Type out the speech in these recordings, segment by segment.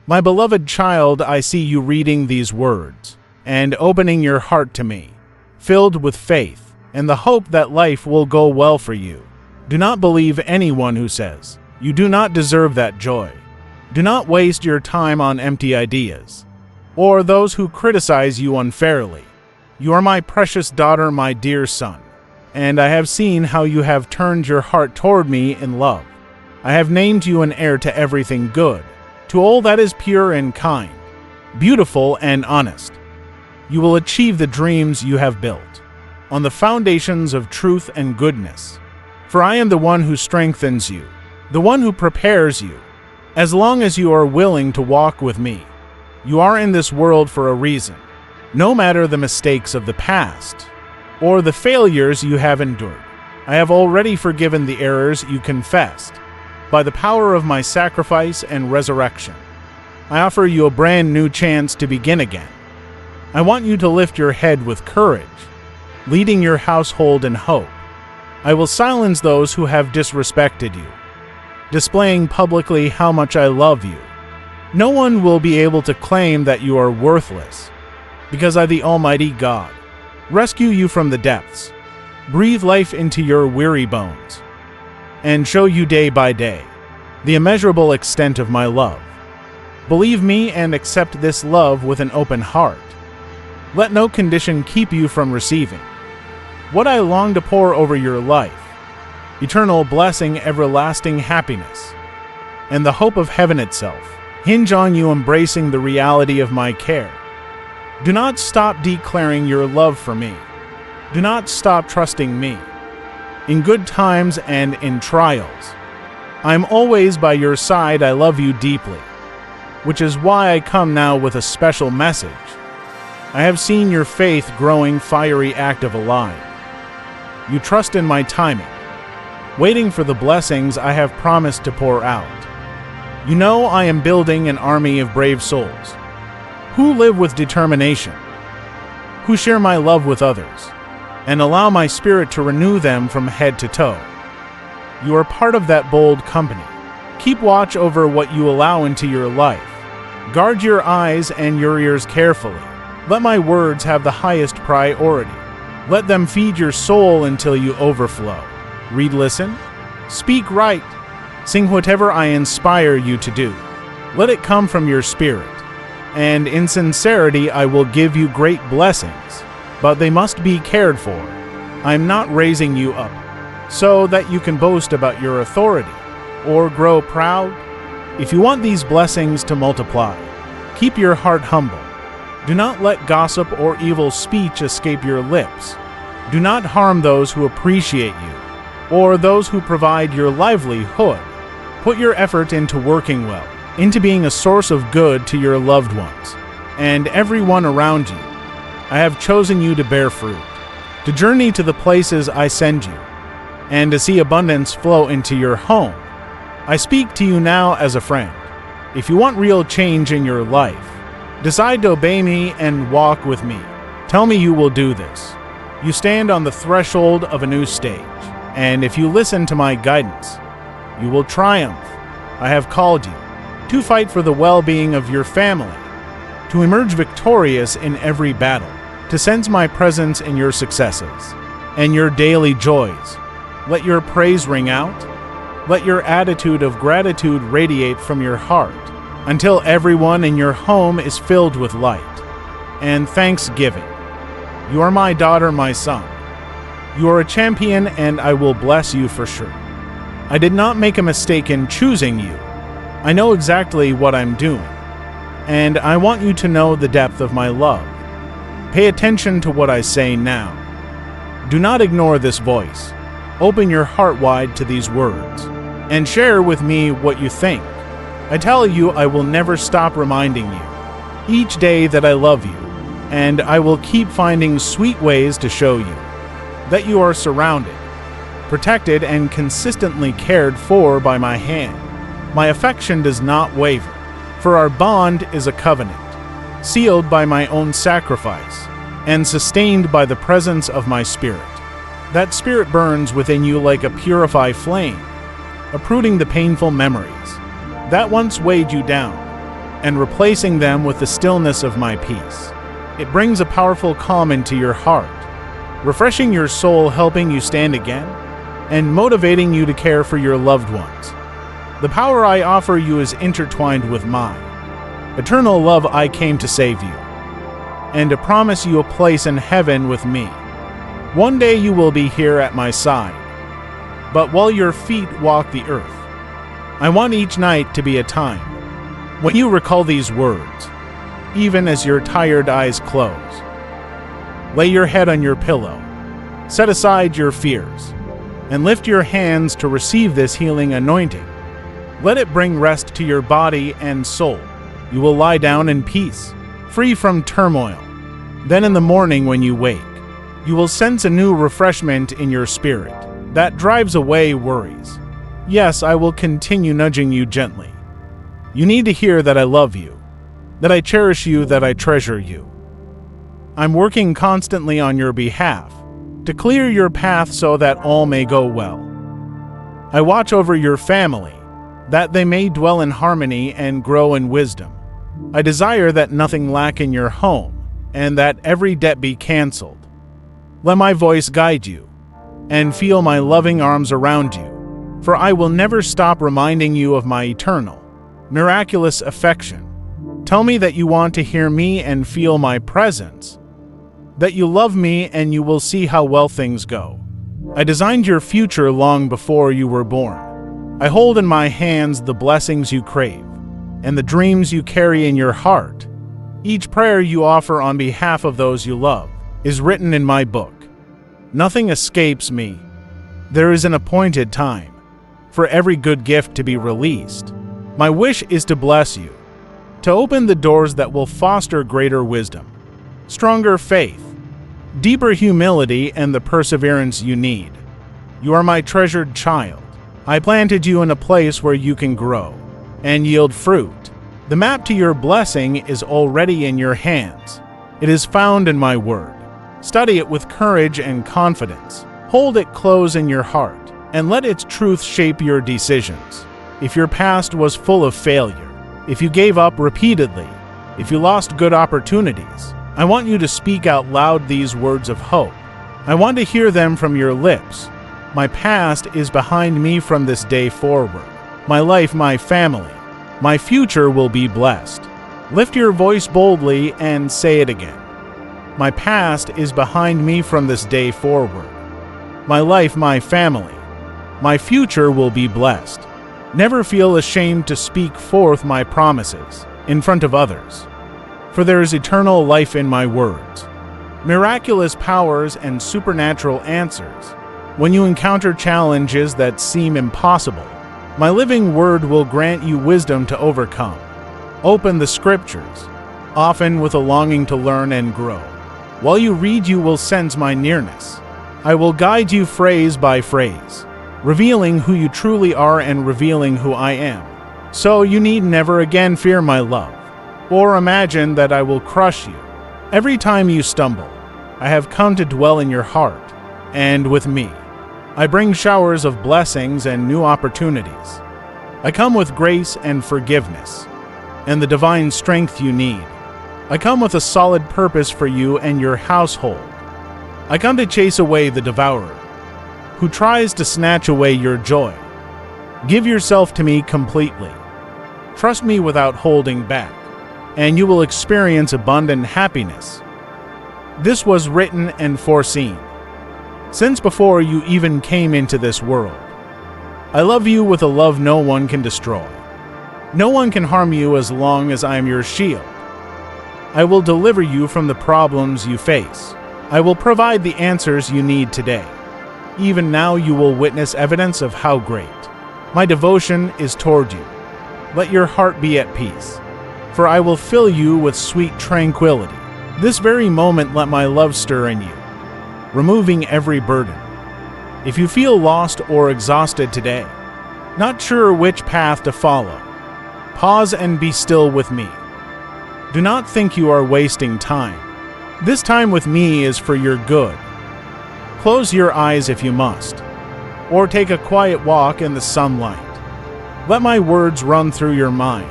My beloved child, I see you reading these words and opening your heart to me, filled with faith and the hope that life will go well for you. Do not believe anyone who says you do not deserve that joy. Do not waste your time on empty ideas or those who criticize you unfairly. You are my precious daughter, my dear son, and I have seen how you have turned your heart toward me in love. I have named you an heir to everything good, to all that is pure and kind, beautiful and honest. You will achieve the dreams you have built on the foundations of truth and goodness. For I am the one who strengthens you, the one who prepares you. As long as you are willing to walk with me, you are in this world for a reason. No matter the mistakes of the past or the failures you have endured, I have already forgiven the errors you confessed by the power of my sacrifice and resurrection. I offer you a brand new chance to begin again. I want you to lift your head with courage, leading your household in hope. I will silence those who have disrespected you, displaying publicly how much I love you. No one will be able to claim that you are worthless, because I, the Almighty God, rescue you from the depths, breathe life into your weary bones, and show you day by day the immeasurable extent of my love. Believe me and accept this love with an open heart. Let no condition keep you from receiving what I long to pour over your life: eternal blessing, everlasting happiness, and the hope of heaven itself hinge on you embracing the reality of my care. Do not stop declaring your love for me. Do not stop trusting me. In good times and in trials, I am always by your side. I love you deeply, which is why I come now with a special message. I have seen your faith growing, fiery, active, alive. You trust in my timing, waiting for the blessings I have promised to pour out. You know I am building an army of brave souls who live with determination, who share my love with others, and allow my spirit to renew them from head to toe. You are part of that bold company. Keep watch over what you allow into your life. Guard your eyes and your ears carefully. Let my words have the highest priority. Let them feed your soul until you overflow. Read, listen, speak right, sing whatever I inspire you to do. Let it come from your spirit, and in sincerity I will give you great blessings, but they must be cared for. I am not raising you up so that you can boast about your authority or grow proud. If you want these blessings to multiply, keep your heart humble. Do not let gossip or evil speech escape your lips. Do not harm those who appreciate you or those who provide your livelihood. Put your effort into working well, into being a source of good to your loved ones and everyone around you. I have chosen you to bear fruit, to journey to the places I send you, and to see abundance flow into your home. I speak to you now as a friend. If you want real change in your life, decide to obey me and walk with me. Tell me you will do this. You stand on the threshold of a new stage, and if you listen to my guidance, you will triumph. I have called you to fight for the well-being of your family, to emerge victorious in every battle, to sense my presence in your successes and your daily joys. Let your praise ring out. Let your attitude of gratitude radiate from your heart until everyone in your home is filled with light and thanksgiving. You are my daughter, my son. You are a champion, and I will bless you for sure. I did not make a mistake in choosing you. I know exactly what I'm doing, and I want you to know the depth of my love. Pay attention to what I say now. Do not ignore this voice. Open your heart wide to these words, and share with me what you think. I tell you, I will never stop reminding you each day that I love you, and I will keep finding sweet ways to show you that you are surrounded, protected, and consistently cared for by my hand. My affection does not waver, for our bond is a covenant, sealed by my own sacrifice, and sustained by the presence of my Spirit. That Spirit burns within you like a purified flame, uprooting the painful memories that once weighed you down, and replacing them with the stillness of my peace. It brings a powerful calm into your heart, refreshing your soul, helping you stand again, and motivating you to care for your loved ones. The power I offer you is intertwined with mine. Eternal love, I came to save you, and to promise you a place in heaven with me. One day you will be here at my side, but while your feet walk the earth, I want each night to be a time when you recall these words, even as your tired eyes close. Lay your head on your pillow, set aside your fears, and lift your hands to receive this healing anointing. Let it bring rest to your body and soul. You will lie down in peace, free from turmoil. Then in the morning when you wake, you will sense a new refreshment in your spirit that drives away worries. Yes, I will continue nudging you gently. You need to hear that I love you, that I cherish you, that I treasure you. I'm working constantly on your behalf to clear your path so that all may go well. I watch over your family, that they may dwell in harmony and grow in wisdom. I desire that nothing lack in your home, and that every debt be canceled. Let my voice guide you, and feel my loving arms around you, for I will never stop reminding you of my eternal, miraculous affection. Tell me that you want to hear me and feel my presence, that you love me, and you will see how well things go. I designed your future long before you were born. I hold in my hands the blessings you crave, and the dreams you carry in your heart. Each prayer you offer on behalf of those you love is written in my book. Nothing escapes me. There is an appointed time for every good gift to be released. My wish is to bless you, to open the doors that will foster greater wisdom, stronger faith, deeper humility, and the perseverance you need. You are my treasured child. I planted you in a place where you can grow and yield fruit. The map to your blessing is already in your hands. It is found in my word. Study it with courage and confidence. Hold it close in your heart, and let its truth shape your decisions. If your past was full of failure, if you gave up repeatedly, if you lost good opportunities, I want you to speak out loud these words of hope. I want to hear them from your lips. My past is behind me from this day forward. My life, my family, my future will be blessed. Lift your voice boldly and say it again. My past is behind me from this day forward. My life, my family, my future will be blessed. Never feel ashamed to speak forth my promises in front of others, for there is eternal life in my words, miraculous powers and supernatural answers. When you encounter challenges that seem impossible, my living word will grant you wisdom to overcome. Open the scriptures, often with a longing to learn and grow. While you read, you will sense my nearness. I will guide you phrase by phrase, revealing who you truly are and revealing who I am. So you need never again fear my love, or imagine that I will crush you. Every time you stumble, I have come to dwell in your heart, and with me, I bring showers of blessings and new opportunities. I come with grace and forgiveness, and the divine strength you need. I come with a solid purpose for you and your household. I come to chase away the devourer, who tries to snatch away your joy. Give yourself to me completely. Trust me without holding back, and you will experience abundant happiness. This was written and foreseen since before you even came into this world. I love you with a love no one can destroy. No one can harm you as long as I am your shield. I will deliver you from the problems you face. I will provide the answers you need today. Even now you will witness evidence of how great my devotion is toward you. Let your heart be at peace, for I will fill you with sweet tranquility. This very moment let my love stir in you, removing every burden. If you feel lost or exhausted today, not sure which path to follow, pause and be still with me. Do not think you are wasting time. This time with me is for your good. Close your eyes if you must, or take a quiet walk in the sunlight. Let my words run through your mind,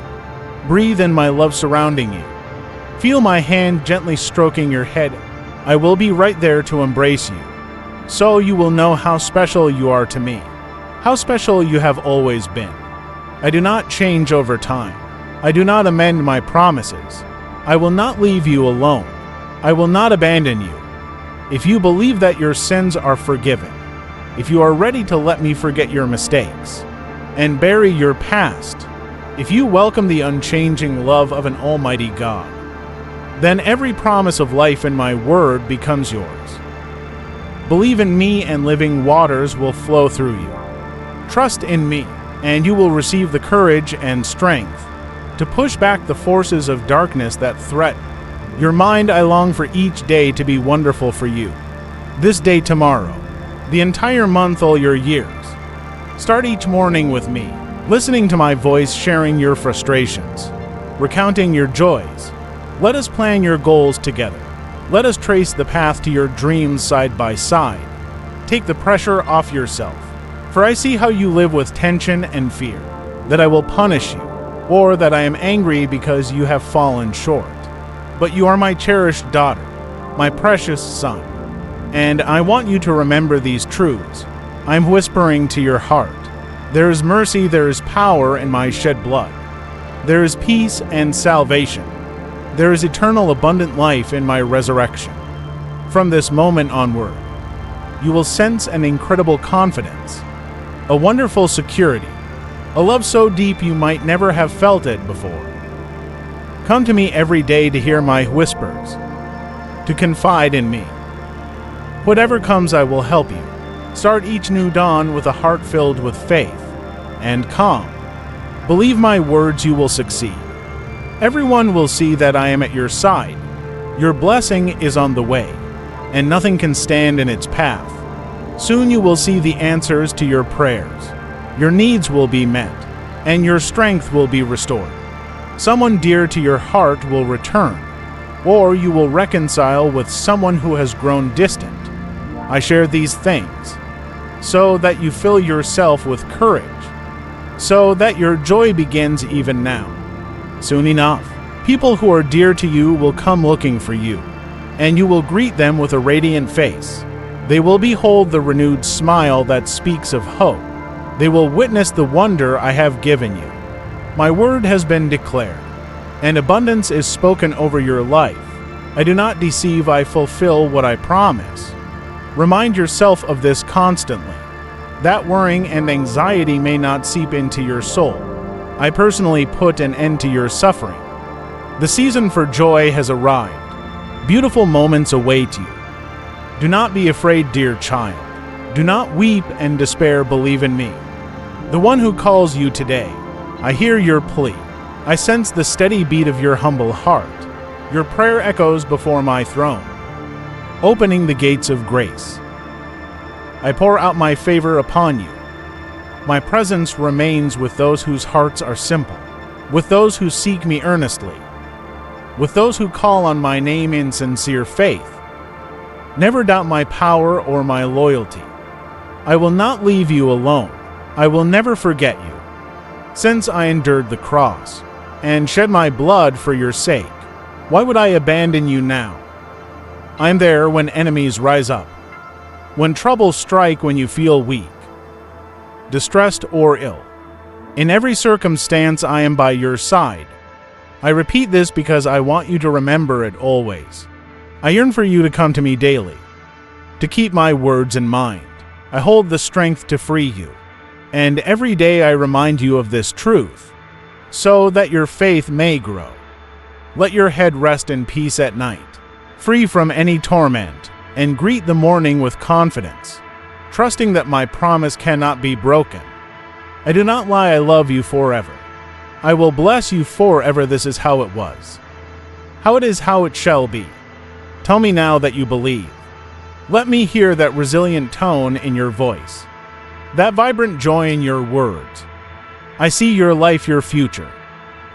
Breathe in my love surrounding you. Feel my hand gently stroking your head. I will be right there to embrace you. So you will know how special you are to me, how special you have always been. I do not change over time. I do not amend my promises. I will not leave you alone. I will not abandon you. If you believe that your sins are forgiven, if you are ready to let me forget your mistakes and bury your past, if you welcome the unchanging love of an almighty God, then every promise of life in my word becomes yours. Believe in me and living waters will flow through you. Trust in me, and you will receive the courage and strength to push back the forces of darkness that threaten your mind. I long for each day to be wonderful for you. This day, tomorrow, the entire month, all your years. Start each morning with me, listening to my voice, sharing your frustrations, recounting your joys. Let us plan your goals together. Let us trace the path to your dreams side by side. Take the pressure off yourself, for I see how you live with tension and fear, that I will punish you, or that I am angry because you have fallen short. But you are my cherished daughter, my precious son, and I want you to remember these truths. I'm whispering to your heart. There is mercy, there is power in my shed blood. There is peace and salvation. There is eternal abundant life in my resurrection. From this moment onward, you will sense an incredible confidence, a wonderful security, a love so deep you might never have felt it before. Come to me every day to hear my whispers, to confide in me. Whatever comes, I will help you. Start each new dawn with a heart filled with faith and calm. Believe my words, you will succeed. Everyone will see that I am at your side. Your blessing is on the way, and nothing can stand in its path. Soon you will see the answers to your prayers. Your needs will be met, and your strength will be restored. Someone dear to your heart will return, or you will reconcile with someone who has grown distant. I share these things so that you fill yourself with courage, so that your joy begins even now. Soon enough, people who are dear to you will come looking for you, and you will greet them with a radiant face. They will behold the renewed smile that speaks of hope. They will witness the wonder I have given you. My word has been declared, and abundance is spoken over your life. I do not deceive, I fulfill what I promise. Remind yourself of this constantly, that worrying and anxiety may not seep into your soul. I personally put an end to your suffering. The season for joy has arrived. Beautiful moments await you. Do not be afraid, dear child. Do not weep and despair, believe in me, the one who calls you today. I hear your plea. I sense the steady beat of your humble heart. Your prayer echoes before my throne, opening the gates of grace. I pour out my favor upon you. My presence remains with those whose hearts are simple, with those who seek me earnestly, with those who call on my name in sincere faith. Never doubt my power or my loyalty. I will not leave you alone. I will never forget you. Since I endured the cross and shed my blood for your sake, why would I abandon you now? I am there when enemies rise up, when troubles strike, when you feel weak, distressed, or ill. In every circumstance, I am by your side. I repeat this because I want you to remember it always. I yearn for you to come to me daily, to keep my words in mind. I hold the strength to free you, and every day I remind you of this truth, so that your faith may grow. Let your head rest in peace at night, free from any torment, and greet the morning with confidence, trusting that my promise cannot be broken. I do not lie, I love you forever. I will bless you forever. This is how it was, how it is, how it shall be. Tell me now that you believe. Let me hear that resilient tone in your voice, that vibrant joy in your words. I see your life, your future,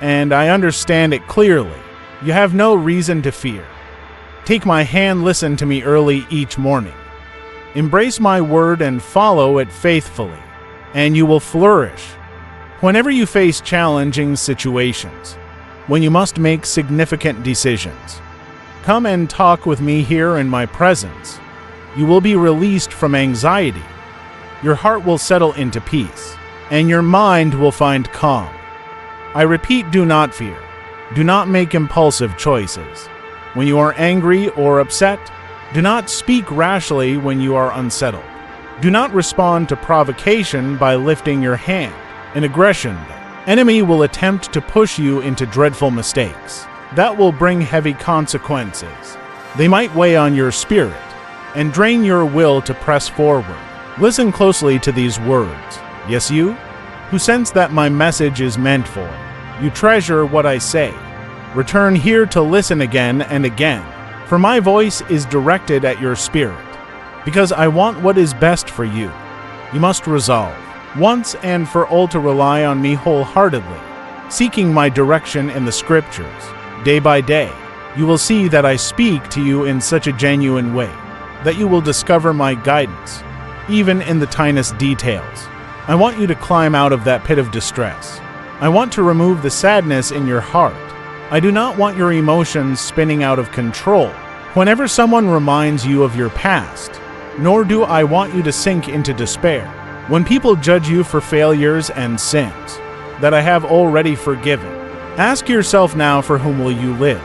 and I understand it clearly. You have no reason to fear. Take my hand, listen to me early each morning. Embrace my word and follow it faithfully, and you will flourish. Whenever you face challenging situations, when you must make significant decisions. Come and talk with me here in my presence. You will be released from anxiety. Your heart will settle into peace, and your mind will find calm. I repeat, do not fear. Do not make impulsive choices. When you are angry or upset, do not speak rashly when you are unsettled. Do not respond to provocation by lifting your hand. In aggression, the enemy will attempt to push you into dreadful mistakes. That will bring heavy consequences. They might weigh on your spirit and drain your will to press forward. Listen closely to these words. Yes, you, who sense that my message is meant for. You treasure what I say. Return here to listen again and again, for my voice is directed at your spirit, because I want what is best for you. You must resolve, once and for all, to rely on me wholeheartedly, seeking my direction in the Scriptures. Day by day, you will see that I speak to you in such a genuine way that you will discover my guidance, even in the tiniest details. I want you to climb out of that pit of distress. I want to remove the sadness in your heart. I do not want your emotions spinning out of control whenever someone reminds you of your past, nor do I want you to sink into despair when people judge you for failures and sins that I have already forgiven. Ask yourself now, for whom will you live?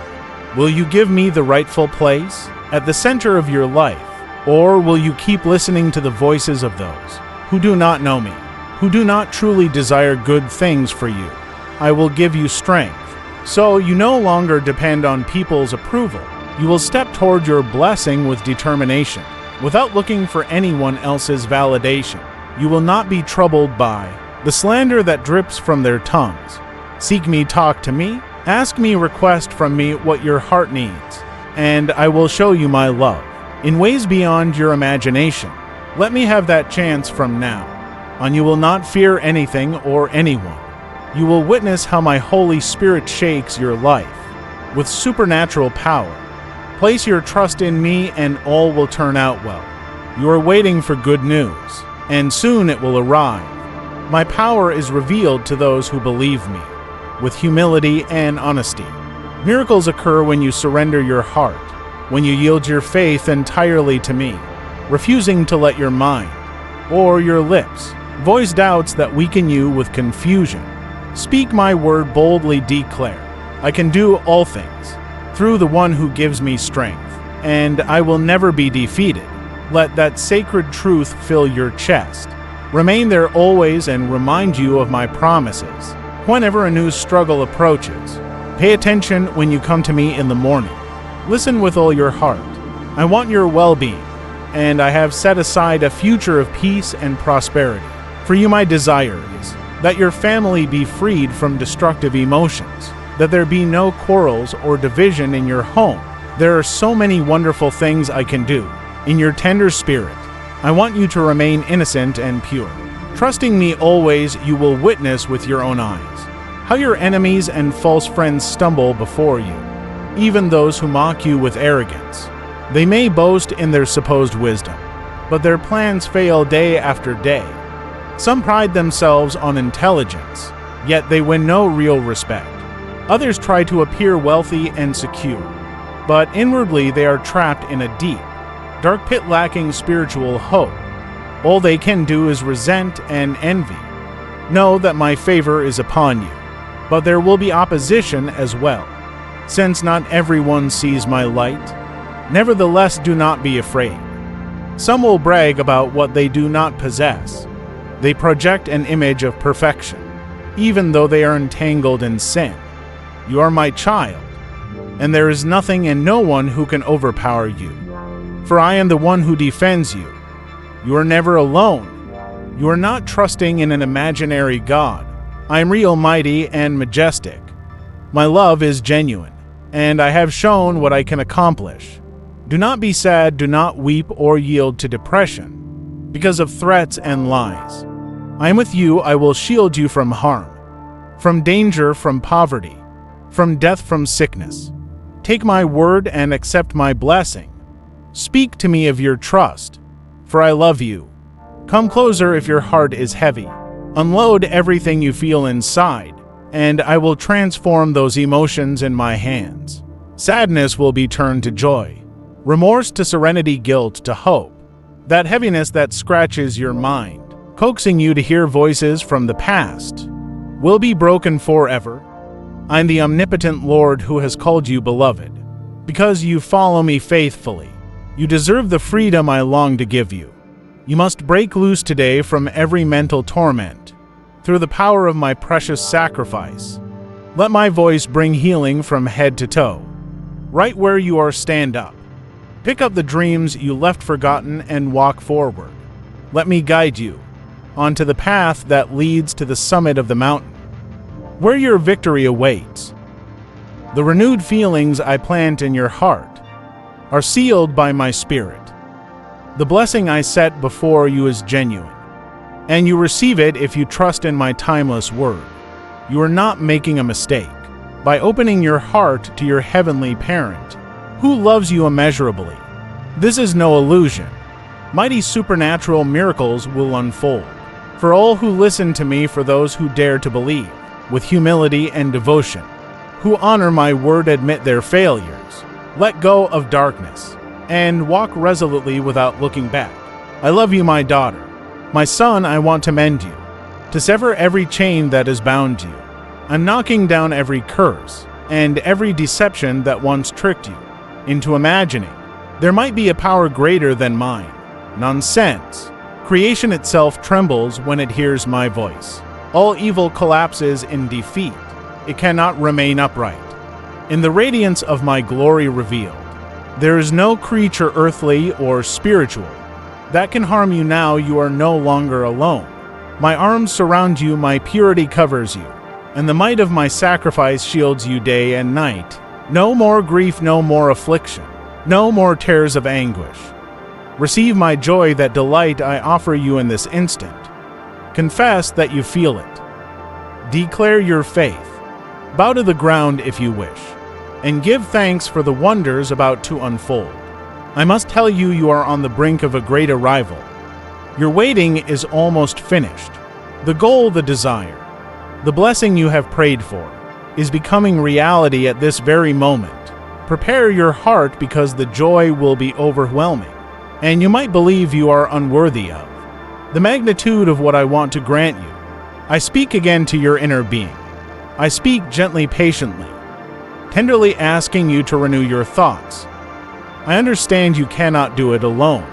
Will you give me the rightful place at the center of your life, or will you keep listening to the voices of those who do not know me, who do not truly desire good things for you? I will give you strength, so you no longer depend on people's approval. You will step toward your blessing with determination, without looking for anyone else's validation. You will not be troubled by the slander that drips from their tongues. Seek me, talk to me, ask me, request from me what your heart needs, and I will show you my love in ways beyond your imagination. Let me have that chance from now on. You will not fear anything or anyone. You will witness how my Holy Spirit shakes your life with supernatural power. Place your trust in me and all will turn out well. You are waiting for good news, and soon it will arrive. My power is revealed to those who believe me with humility and honesty. Miracles occur when you surrender your heart, when you yield your faith entirely to me, refusing to let your mind or your lips voice doubts that weaken you with confusion. Speak my word boldly, declare, I can do all things through the one who gives me strength, and I will never be defeated. Let that sacred truth fill your chest. Remain there always and remind you of my promises whenever a new struggle approaches. Pay attention when you come to me in the morning. Listen with all your heart. I want your well-being, and I have set aside a future of peace and prosperity. For you, my desire is that your family be freed from destructive emotions, that there be no quarrels or division in your home. There are so many wonderful things I can do in your tender spirit. I want you to remain innocent and pure. Trusting me always, you will witness with your own eyes how your enemies and false friends stumble before you, even those who mock you with arrogance. They may boast in their supposed wisdom, but their plans fail day after day. Some pride themselves on intelligence, yet they win no real respect. Others try to appear wealthy and secure, but inwardly they are trapped in a deep, dark pit lacking spiritual hope. All they can do is resent and envy. Know that my favor is upon you, but there will be opposition as well, since not everyone sees my light. Nevertheless, do not be afraid. Some will brag about what they do not possess. They project an image of perfection, even though they are entangled in sin. You are my child, and there is nothing and no one who can overpower you. For I am the one who defends you. You are never alone. You are not trusting in an imaginary God. I am real, mighty, and majestic. My love is genuine, and I have shown what I can accomplish. Do not be sad, do not weep or yield to depression because of threats and lies. I am with you, I will shield you from harm, from danger, from poverty, from death, from sickness. Take my word and accept my blessing. Speak to me of your trust, for I love you. Come closer if your heart is heavy. Unload everything you feel inside, and I will transform those emotions in my hands. Sadness will be turned to joy, remorse to serenity, guilt to hope. That heaviness that scratches your mind, coaxing you to hear voices from the past, will be broken forever. I'm the omnipotent Lord who has called you beloved. Because you follow me faithfully, you deserve the freedom I long to give you. You must break loose today from every mental torment, through the power of my precious sacrifice. Let my voice bring healing from head to toe. Right where you are, stand up. Pick up the dreams you left forgotten and walk forward. Let me guide you onto the path that leads to the summit of the mountain, where your victory awaits. The renewed feelings I plant in your heart are sealed by my spirit. The blessing I set before you is genuine, and you receive it if you trust in my timeless word. You are not making a mistake by opening your heart to your heavenly parent, who loves you immeasurably. This is no illusion. Mighty supernatural miracles will unfold for all who listen to me, for those who dare to believe with humility and devotion, who honor my word, admit their failures, let go of darkness, and walk resolutely without looking back. I love you, my daughter. My son, I want to mend you, to sever every chain that has bound you. I'm knocking down every curse and every deception that once tricked you into imagining there might be a power greater than mine. Nonsense. Creation itself trembles when it hears my voice. All evil collapses in defeat. It cannot remain upright. In the radiance of my glory revealed, there is no creature, earthly or spiritual, that can harm you now. You are no longer alone. My arms surround you, my purity covers you, and the might of my sacrifice shields you day and night. No more grief, no more affliction, no more tears of anguish. Receive my joy, that delight I offer you in this instant. Confess that you feel it. Declare your faith. Bow to the ground if you wish, and give thanks for the wonders about to unfold. I must tell you, you are on the brink of a great arrival. Your waiting is almost finished. The goal, the desire, the blessing you have prayed for, is becoming reality at this very moment. Prepare your heart, because the joy will be overwhelming, and you might believe you are unworthy of the magnitude of what I want to grant you. I speak again to your inner being. I speak gently, patiently, tenderly asking you to renew your thoughts. I understand you cannot do it alone.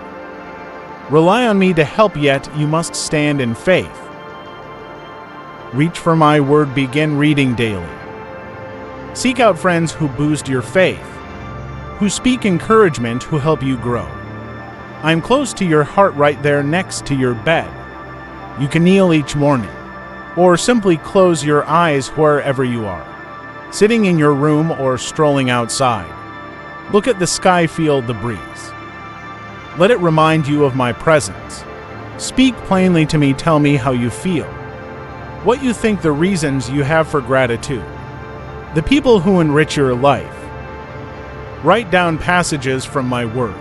Rely on me to help, yet you must stand in faith. Reach for my word, begin reading daily. Seek out friends who boost your faith, who speak encouragement, who help you grow. I am close to your heart, right there next to your bed. You can kneel each morning, or simply close your eyes wherever you are, sitting in your room or strolling outside. Look at the sky, feel the breeze. Let it remind you of my presence. Speak plainly to me, tell me how you feel, what you think, the reasons you have for gratitude, the people who enrich your life. Write down passages from my word.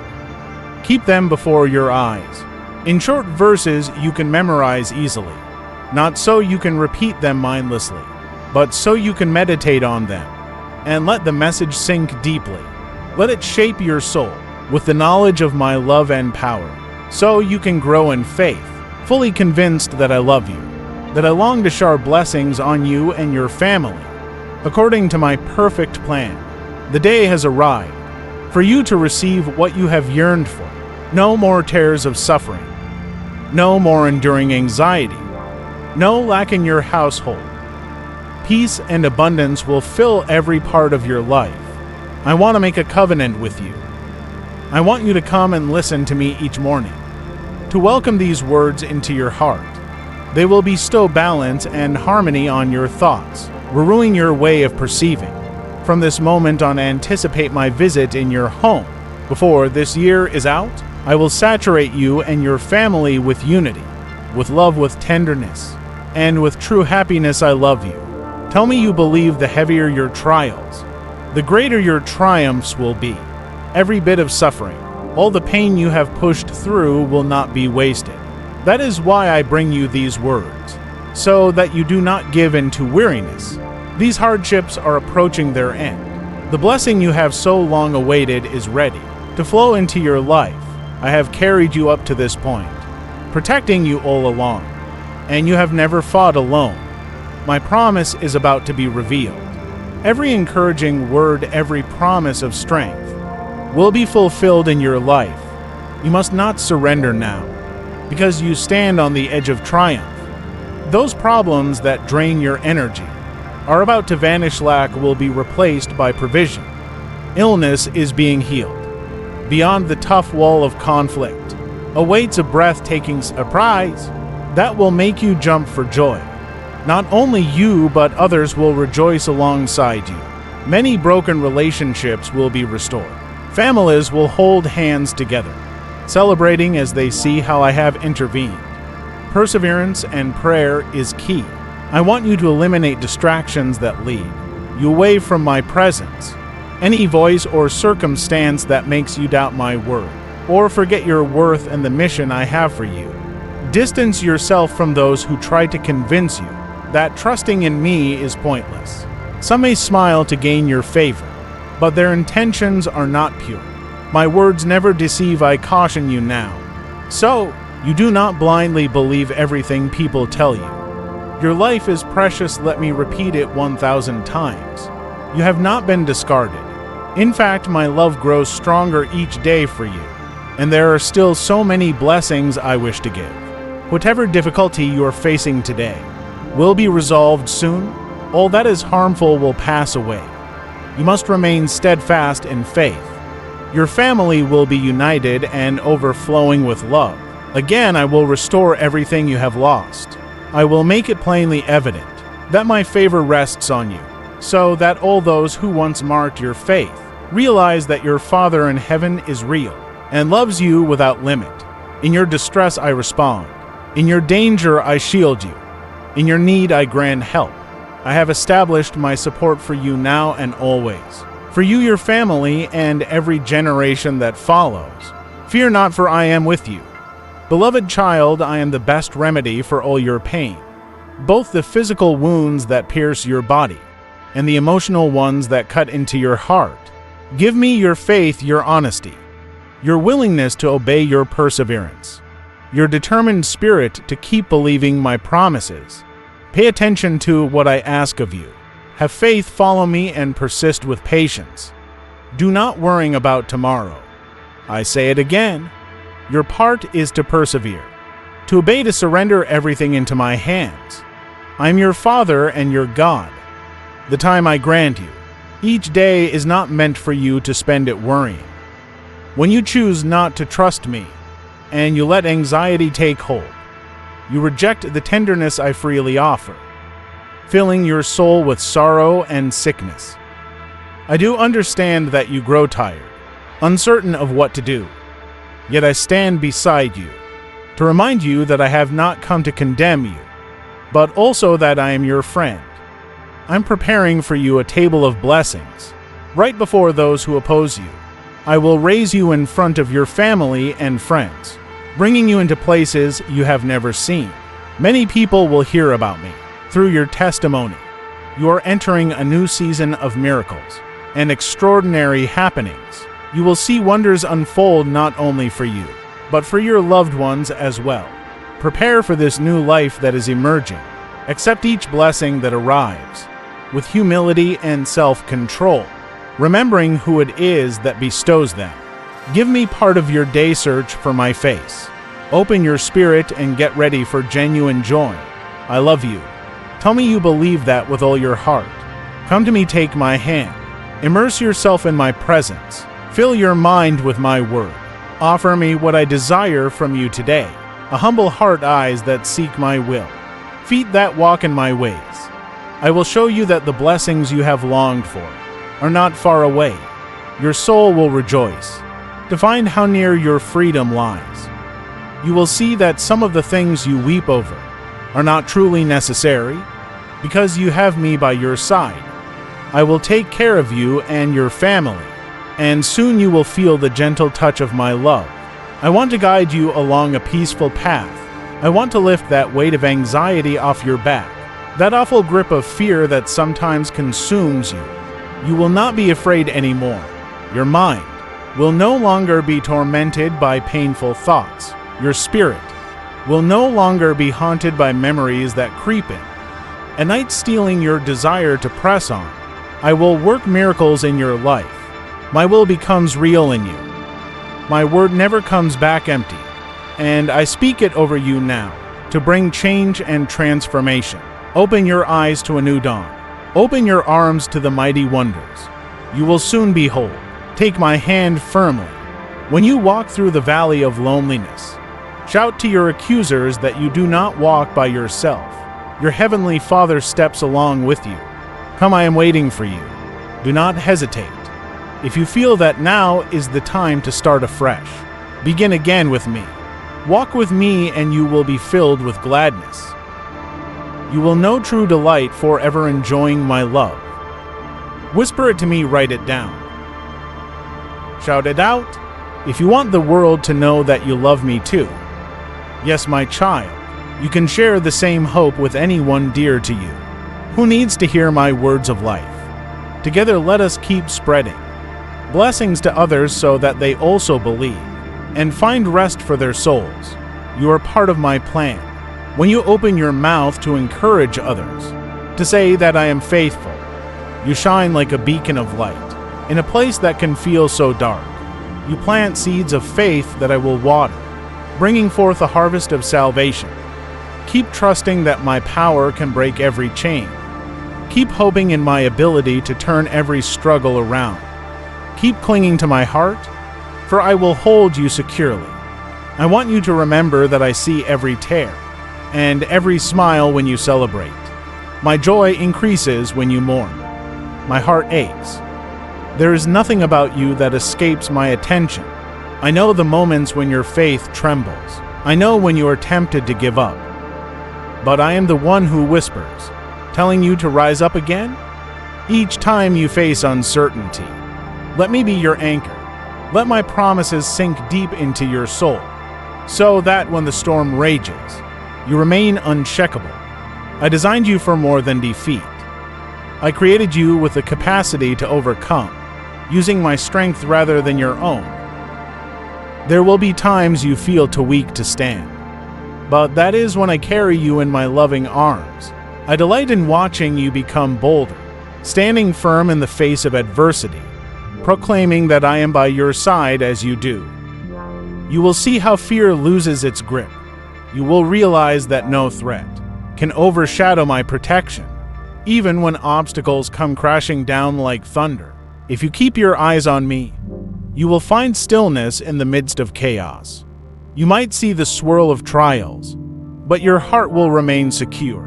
Keep them before your eyes. In short verses you can memorize easily, not so you can repeat them mindlessly, but so you can meditate on them, and let the message sink deeply. Let it shape your soul with the knowledge of my love and power, so you can grow in faith, fully convinced that I love you, that I long to shower blessings on you and your family, according to my perfect plan. The day has arrived for you to receive what you have yearned for. No more tears of suffering, no more enduring anxiety, no lack in your household. Peace and abundance will fill every part of your life. I want to make a covenant with you. I want you to come and listen to me each morning, to welcome these words into your heart. They will bestow balance and harmony on your thoughts, renewing your way of perceiving. From this moment on, anticipate my visit in your home. Before this year is out, I will saturate you and your family with unity, with love, with tenderness, and with true happiness. I love you. Tell me you believe. The heavier your trials, the greater your triumphs will be. Every bit of suffering, all the pain you have pushed through will not be wasted. That is why I bring you these words, so that you do not give in to weariness, These hardships are approaching their end. The blessing you have so long awaited is ready to flow into your life. I have carried you up to this point, protecting you all along, and you have never fought alone. My promise is about to be revealed. Every encouraging word, every promise of strength will be fulfilled in your life. You must not surrender now, because you stand on the edge of triumph. Those problems that drain your energy are about to vanish. Lack will be replaced by provision. Illness is being healed. Beyond the tough wall of conflict awaits a breathtaking surprise that will make you jump for joy. Not only you, but others will rejoice alongside you. Many broken relationships will be restored. Families will hold hands together, celebrating as they see how I have intervened. Perseverance and prayer is key. I want you to eliminate distractions that lead you away from my presence. Any voice or circumstance that makes you doubt my word, or forget your worth and the mission I have for you. Distance yourself from those who try to convince you that trusting in me is pointless. Some may smile to gain your favor, but their intentions are not pure. My words never deceive, I caution you now. So, you do not blindly believe everything people tell you. Your life is precious, let me repeat it 1,000 times. You have not been discarded. In fact, my love grows stronger each day for you, and there are still so many blessings I wish to give. Whatever difficulty you are facing today will be resolved soon. All that is harmful will pass away. You must remain steadfast in faith. Your family will be united and overflowing with love. Again, I will restore everything you have lost. I will make it plainly evident that my favor rests on you, so that all those who once marked your faith realize that your Father in heaven is real and loves you without limit. In your distress I respond. In your danger I shield you. In your need I grant help. I have established my support for you now and always. For you, your family, and every generation that follows. Fear not, for I am with you. Beloved child, I am the best remedy for all your pain, both the physical wounds that pierce your body and the emotional ones that cut into your heart. Give me your faith, your honesty, your willingness to obey, your perseverance, your determined spirit to keep believing my promises. Pay attention to what I ask of you. Have faith, follow me, and persist with patience. Do not worry about tomorrow. I say it again. Your part is to persevere, to obey, to surrender everything into my hands. I am your Father and your God. The time I grant you, each day is not meant for you to spend it worrying. When you choose not to trust me, and you let anxiety take hold, you reject the tenderness I freely offer, filling your soul with sorrow and sickness. I do understand that you grow tired, uncertain of what to do. Yet I stand beside you, to remind you that I have not come to condemn you, but also that I am your friend. I'm preparing for you a table of blessings, right before those who oppose you. I will raise you in front of your family and friends, bringing you into places you have never seen. Many people will hear about me through your testimony. You are entering a new season of miracles and extraordinary happenings. You will see wonders unfold not only for you, but for your loved ones as well. Prepare for this new life that is emerging. Accept each blessing that arrives with humility and self-control, remembering who it is that bestows them. Give me part of your day, search for my face. Open your spirit and get ready for genuine joy. I love you. Tell me you believe that with all your heart. Come to me, take my hand. Immerse yourself in my presence. Fill your mind with my word. Offer me what I desire from you today. A humble heart, eyes that seek my will, feet that walk in my ways. I will show you that the blessings you have longed for are not far away. Your soul will rejoice to find how near your freedom lies. You will see that some of the things you weep over are not truly necessary, because you have me by your side. I will take care of you and your family, and soon you will feel the gentle touch of my love. I want to guide you along a peaceful path. I want to lift that weight of anxiety off your back. that awful grip of fear that sometimes consumes you. You will not be afraid anymore. Your mind will no longer be tormented by painful thoughts. Your spirit will no longer be haunted by memories that creep in, at night stealing your desire to press on. I will work miracles in your life. My will becomes real in you. My word never comes back empty, and I speak it over you now to bring change and transformation. Open your eyes to a new dawn. Open your arms to the mighty wonders you will soon behold. Take my hand firmly. When you walk through the valley of loneliness, shout to your accusers that you do not walk by yourself. Your heavenly Father steps along with you. Come, I am waiting for you. Do not hesitate. If you feel that now is the time to start afresh, begin again with me. Walk with me and you will be filled with gladness. You will know true delight, forever enjoying my love. Whisper it to me, write it down. Shout it out if you want the world to know that you love me too. Yes, my child, you can share the same hope with anyone dear to you who needs to hear my words of life. Together let us keep spreading blessings to others so that they also believe and find rest for their souls. You are part of my plan. When you open your mouth to encourage others, to say that I am faithful, you shine like a beacon of light in a place that can feel so dark. You plant seeds of faith that I will water, bringing forth a harvest of salvation. Keep trusting that my power can break every chain. Keep hoping in my ability to turn every struggle around. Keep clinging to my heart, for I will hold you securely. I want you to remember that I see every tear and every smile when you celebrate. My joy increases when you mourn. My heart aches. There is nothing about you that escapes my attention. I know the moments when your faith trembles. I know when you are tempted to give up. But I am the one who whispers, telling you to rise up again. Each time you face uncertainty, let me be your anchor. Let my promises sink deep into your soul, so that when the storm rages, you remain unshakable. I designed you for more than defeat. I created you with the capacity to overcome, using my strength rather than your own. There will be times you feel too weak to stand, but that is when I carry you in my loving arms. I delight in watching you become bolder, standing firm in the face of adversity, proclaiming that I am by your side as you do. You will see how fear loses its grip. You will realize that no threat can overshadow my protection, even when obstacles come crashing down like thunder. If you keep your eyes on me, you will find stillness in the midst of chaos. You might see the swirl of trials, but your heart will remain secure,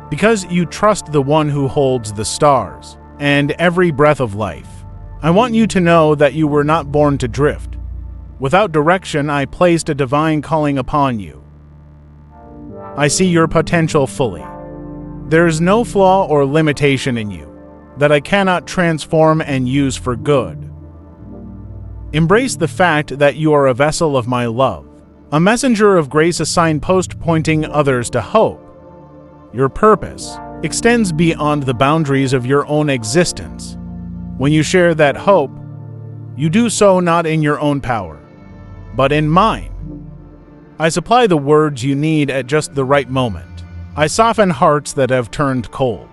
because you trust the one who holds the stars and every breath of life. I want you to know that you were not born to drift. Without direction, I placed a divine calling upon you. I see your potential fully. There is no flaw or limitation in you that I cannot transform and use for good. Embrace the fact that you are a vessel of my love, a messenger of grace, a signpost pointing others to hope. Your purpose extends beyond the boundaries of your own existence. When you share that hope, you do so not in your own power, but in mine. I supply the words you need at just the right moment. I soften hearts that have turned cold.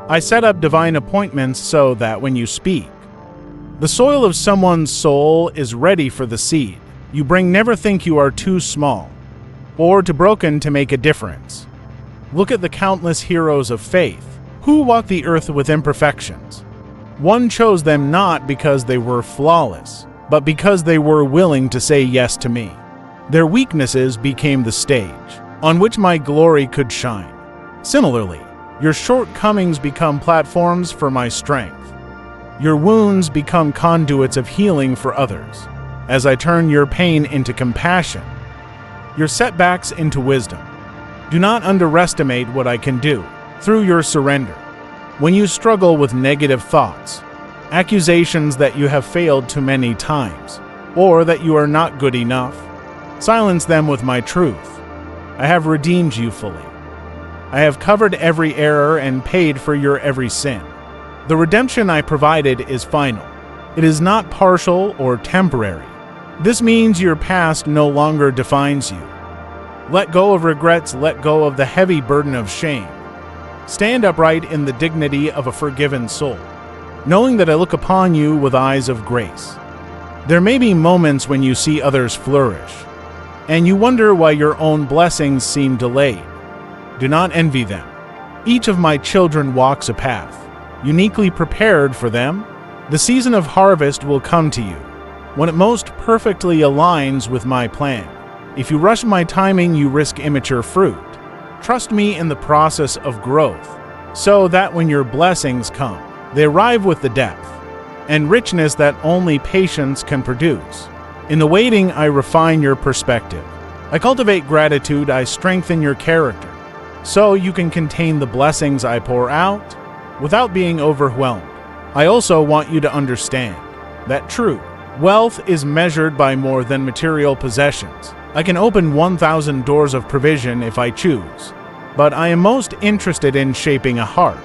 I set up divine appointments so that when you speak, the soil of someone's soul is ready for the seed you bring. Never think you are too small or too broken to make a difference. Look at the countless heroes of faith who walked the earth with imperfections. One chose them not because they were flawless, but because they were willing to say yes to me. Their weaknesses became the stage on which my glory could shine. Similarly, your shortcomings become platforms for my strength. Your wounds become conduits of healing for others, as I turn your pain into compassion, your setbacks into wisdom. Do not underestimate what I can do through your surrender. When you struggle with negative thoughts, accusations that you have failed too many times, or that you are not good enough, silence them with my truth. I have redeemed you fully. I have covered every error and paid for your every sin. The redemption I provided is final. It is not partial or temporary. This means your past no longer defines you. Let go of regrets, let go of the heavy burden of shame. Stand upright in the dignity of a forgiven soul, knowing that I look upon you with eyes of grace. There may be moments when you see others flourish, and you wonder why your own blessings seem delayed. Do not envy them. Each of my children walks a path, uniquely prepared for them. The season of harvest will come to you, when it most perfectly aligns with my plan. If you rush my timing, you risk immature fruit. Trust me in the process of growth, so that when your blessings come, they arrive with the depth and richness that only patience can produce. In the waiting, I refine your perspective. I cultivate gratitude, I strengthen your character, so you can contain the blessings I pour out without being overwhelmed. I also want you to understand that true wealth is measured by more than material possessions. I can open 1,000 doors of provision if I choose, but I am most interested in shaping a heart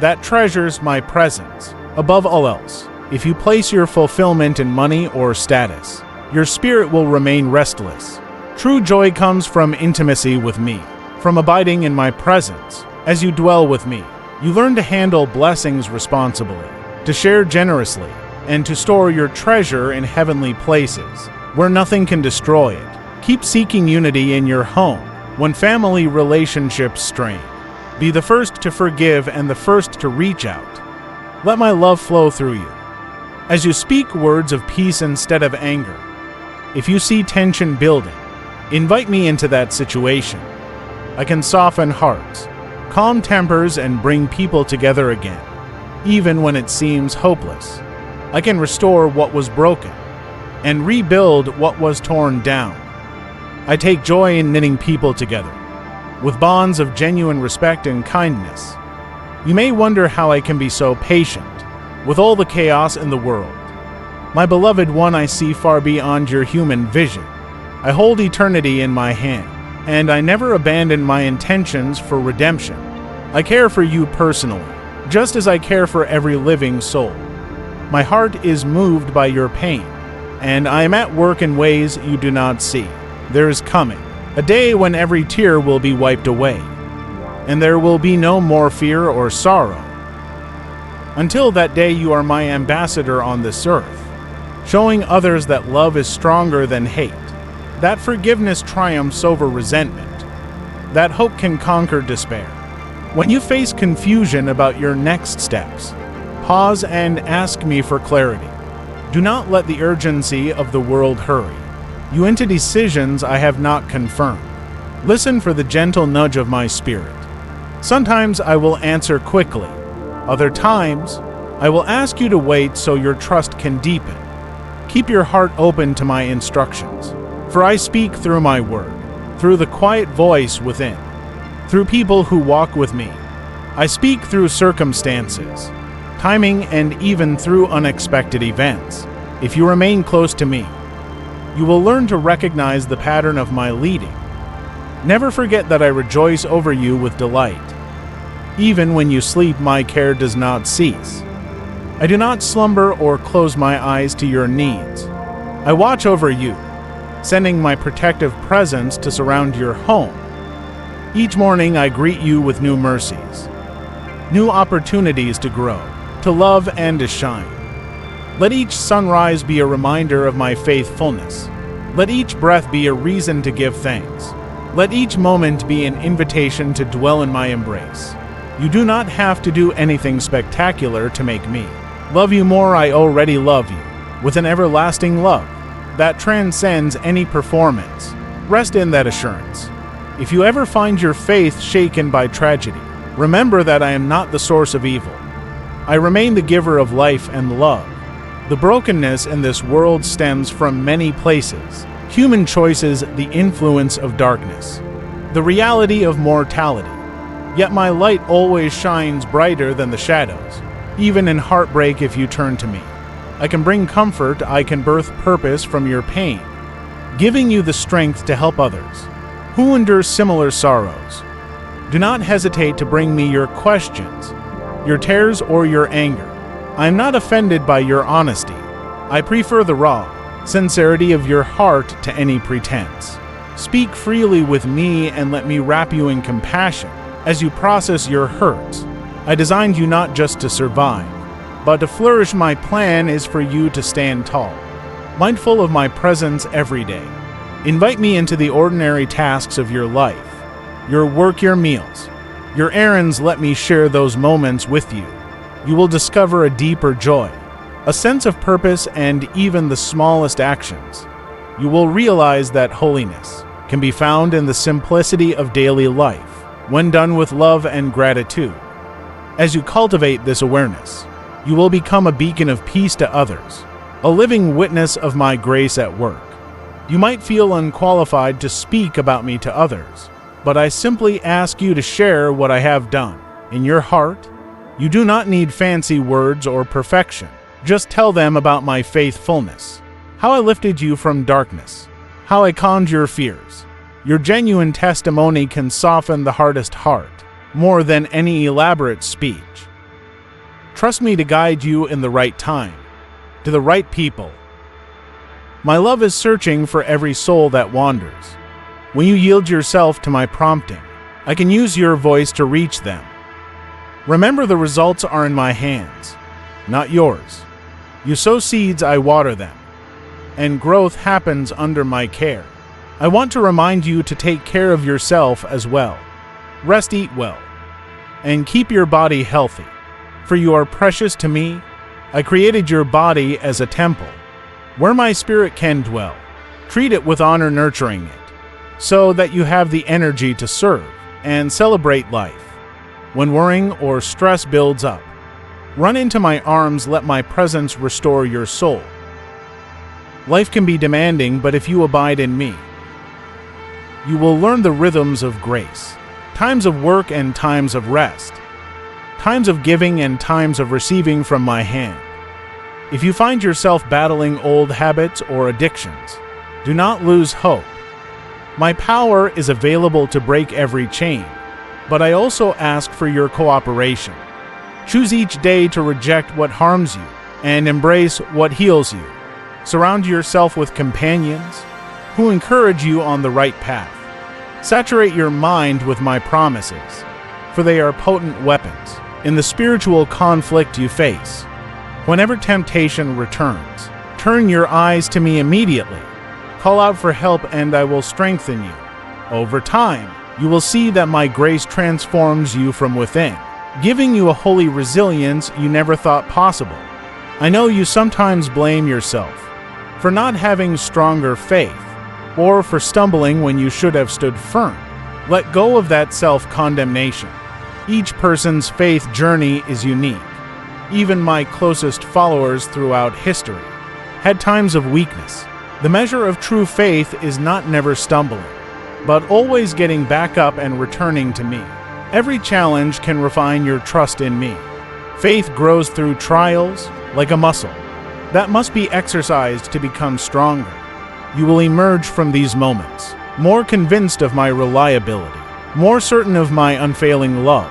that treasures my presence above all else. If you place your fulfillment in money or status, your spirit will remain restless. True joy comes from intimacy with me, from abiding in my presence. As you dwell with me, you learn to handle blessings responsibly, to share generously, and to store your treasure in heavenly places, where nothing can destroy it. Keep seeking unity in your home when family relationships strain. Be the first to forgive and the first to reach out. Let my love flow through you. As you speak words of peace instead of anger, if you see tension building, invite me into that situation. I can soften hearts, calm tempers, and bring people together again, even when it seems hopeless. I can restore what was broken and rebuild what was torn down. I take joy in knitting people together with bonds of genuine respect and kindness. You may wonder how I can be so patient with all the chaos in the world. My beloved one, I see far beyond your human vision. I hold eternity in my hand, and I never abandon my intentions for redemption. I care for you personally, just as I care for every living soul. My heart is moved by your pain, and I am at work in ways you do not see. There is coming a day when every tear will be wiped away, and there will be no more fear or sorrow. Until that day, you are my ambassador on this earth, showing others that love is stronger than hate, that forgiveness triumphs over resentment, that hope can conquer despair. When you face confusion about your next steps, pause and ask me for clarity. Do not let the urgency of the world hurry you into decisions I have not confirmed. Listen for the gentle nudge of my spirit. Sometimes I will answer quickly. Other times, I will ask you to wait so your trust can deepen. Keep your heart open to my instructions, for I speak through my word, through the quiet voice within, through people who walk with me. I speak through circumstances, timing, and even through unexpected events. If you remain close to me, you will learn to recognize the pattern of my leading. Never forget that I rejoice over you with delight. Even when you sleep, my care does not cease. I do not slumber or close my eyes to your needs. I watch over you, sending my protective presence to surround your home. Each morning I greet you with new mercies, new opportunities to grow, to love, and to shine. Let each sunrise be a reminder of my faithfulness. Let each breath be a reason to give thanks. Let each moment be an invitation to dwell in my embrace. You do not have to do anything spectacular to make me love you more. I already love you with an everlasting love that transcends any performance. Rest in that assurance. If you ever find your faith shaken by tragedy, remember that I am not the source of evil. I remain the giver of life and love. The brokenness in this world stems from many places: human choices, the influence of darkness, the reality of mortality. Yet my light always shines brighter than the shadows, even in heartbreak. If you turn to me, I can bring comfort, I can birth purpose from your pain, giving you the strength to help others who endure similar sorrows. Do not hesitate to bring me your questions, your tears, or your anger. I am not offended by your honesty. I prefer the raw sincerity of your heart to any pretense. Speak freely with me and let me wrap you in compassion as you process your hurts. I designed you not just to survive, but to flourish. My plan is for you to stand tall, mindful of my presence every day. Invite me into the ordinary tasks of your life, your work, your meals, your errands. Let me share those moments with you. You will discover a deeper joy, a sense of purpose, and even the smallest actions. You will realize that holiness can be found in the simplicity of daily life when done with love and gratitude. As you cultivate this awareness, you will become a beacon of peace to others, a living witness of my grace at work. You might feel unqualified to speak about me to others, but I simply ask you to share what I have done. In your heart, you do not need fancy words or perfection. Just tell them about my faithfulness, how I lifted you from darkness, how I calmed your fears. Your genuine testimony can soften the hardest heart more than any elaborate speech. Trust me to guide you in the right time, to the right people. My love is searching for every soul that wanders. When you yield yourself to my prompting, I can use your voice to reach them. Remember, the results are in my hands, not yours. You sow seeds, I water them, and growth happens under my care. I want to remind you to take care of yourself as well. Rest, eat well, and keep your body healthy, for you are precious to me. I created your body as a temple, where my spirit can dwell. Treat it with honor, nurturing it, so that you have the energy to serve and celebrate life. When worrying or stress builds up, run into my arms, let my presence restore your soul. Life can be demanding, but if you abide in me, you will learn the rhythms of grace, times of work and times of rest, times of giving and times of receiving from my hand. If you find yourself battling old habits or addictions, do not lose hope. My power is available to break every chain, but I also ask for your cooperation. Choose each day to reject what harms you and embrace what heals you. Surround yourself with companions who encourage you on the right path. Saturate your mind with my promises, for they are potent weapons in the spiritual conflict you face. Whenever temptation returns, turn your eyes to me immediately. Call out for help and I will strengthen you. Over time, you will see that my grace transforms you from within, giving you a holy resilience you never thought possible. I know you sometimes blame yourself for not having stronger faith, or for stumbling when you should have stood firm. Let go of that self-condemnation. Each person's faith journey is unique. Even my closest followers throughout history had times of weakness. The measure of true faith is not never stumbling, but always getting back up and returning to me. Every challenge can refine your trust in me. Faith grows through trials like a muscle that must be exercised to become stronger. You will emerge from these moments more convinced of my reliability, more certain of my unfailing love.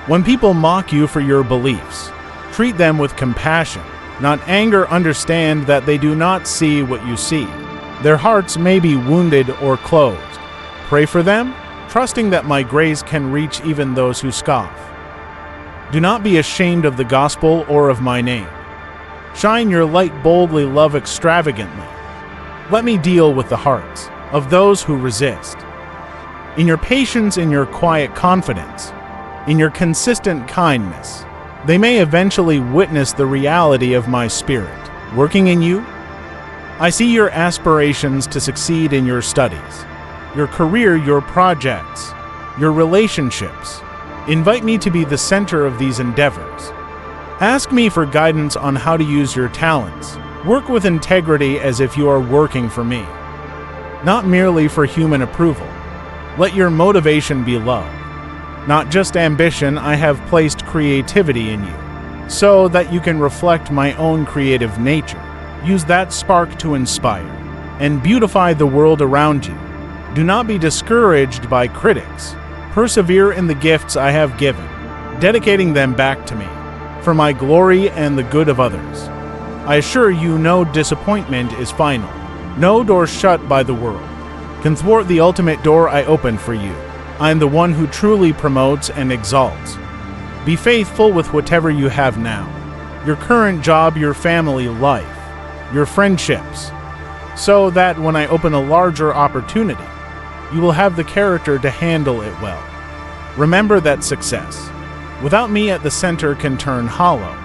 When people mock you for your beliefs, treat them with compassion, not anger. Understand that they do not see what you see. Their hearts may be wounded or closed. Pray for them, trusting that my grace can reach even those who scoff. Do not be ashamed of the gospel or of my name. Shine your light boldly, love extravagantly. Let me deal with the hearts of those who resist. In your patience, in your quiet confidence, in your consistent kindness, they may eventually witness the reality of my spirit working in you. I see your aspirations to succeed in your studies, your career, your projects, your relationships. Invite me to be the center of these endeavors. Ask me for guidance on how to use your talents. Work with integrity as if you are working for me, not merely for human approval. Let your motivation be love, not just ambition. I have placed creativity in you so that you can reflect my own creative nature. Use that spark to inspire and beautify the world around you. Do not be discouraged by critics. Persevere in the gifts I have given, dedicating them back to me, for my glory and the good of others. I assure you no disappointment is final. No door shut by the world can thwart the ultimate door I open for you. I am the one who truly promotes and exalts. Be faithful with whatever you have now, your current job, your family life, your friendships, so that when I open a larger opportunity, you will have the character to handle it well. Remember that success, without me at the center, can turn hollow.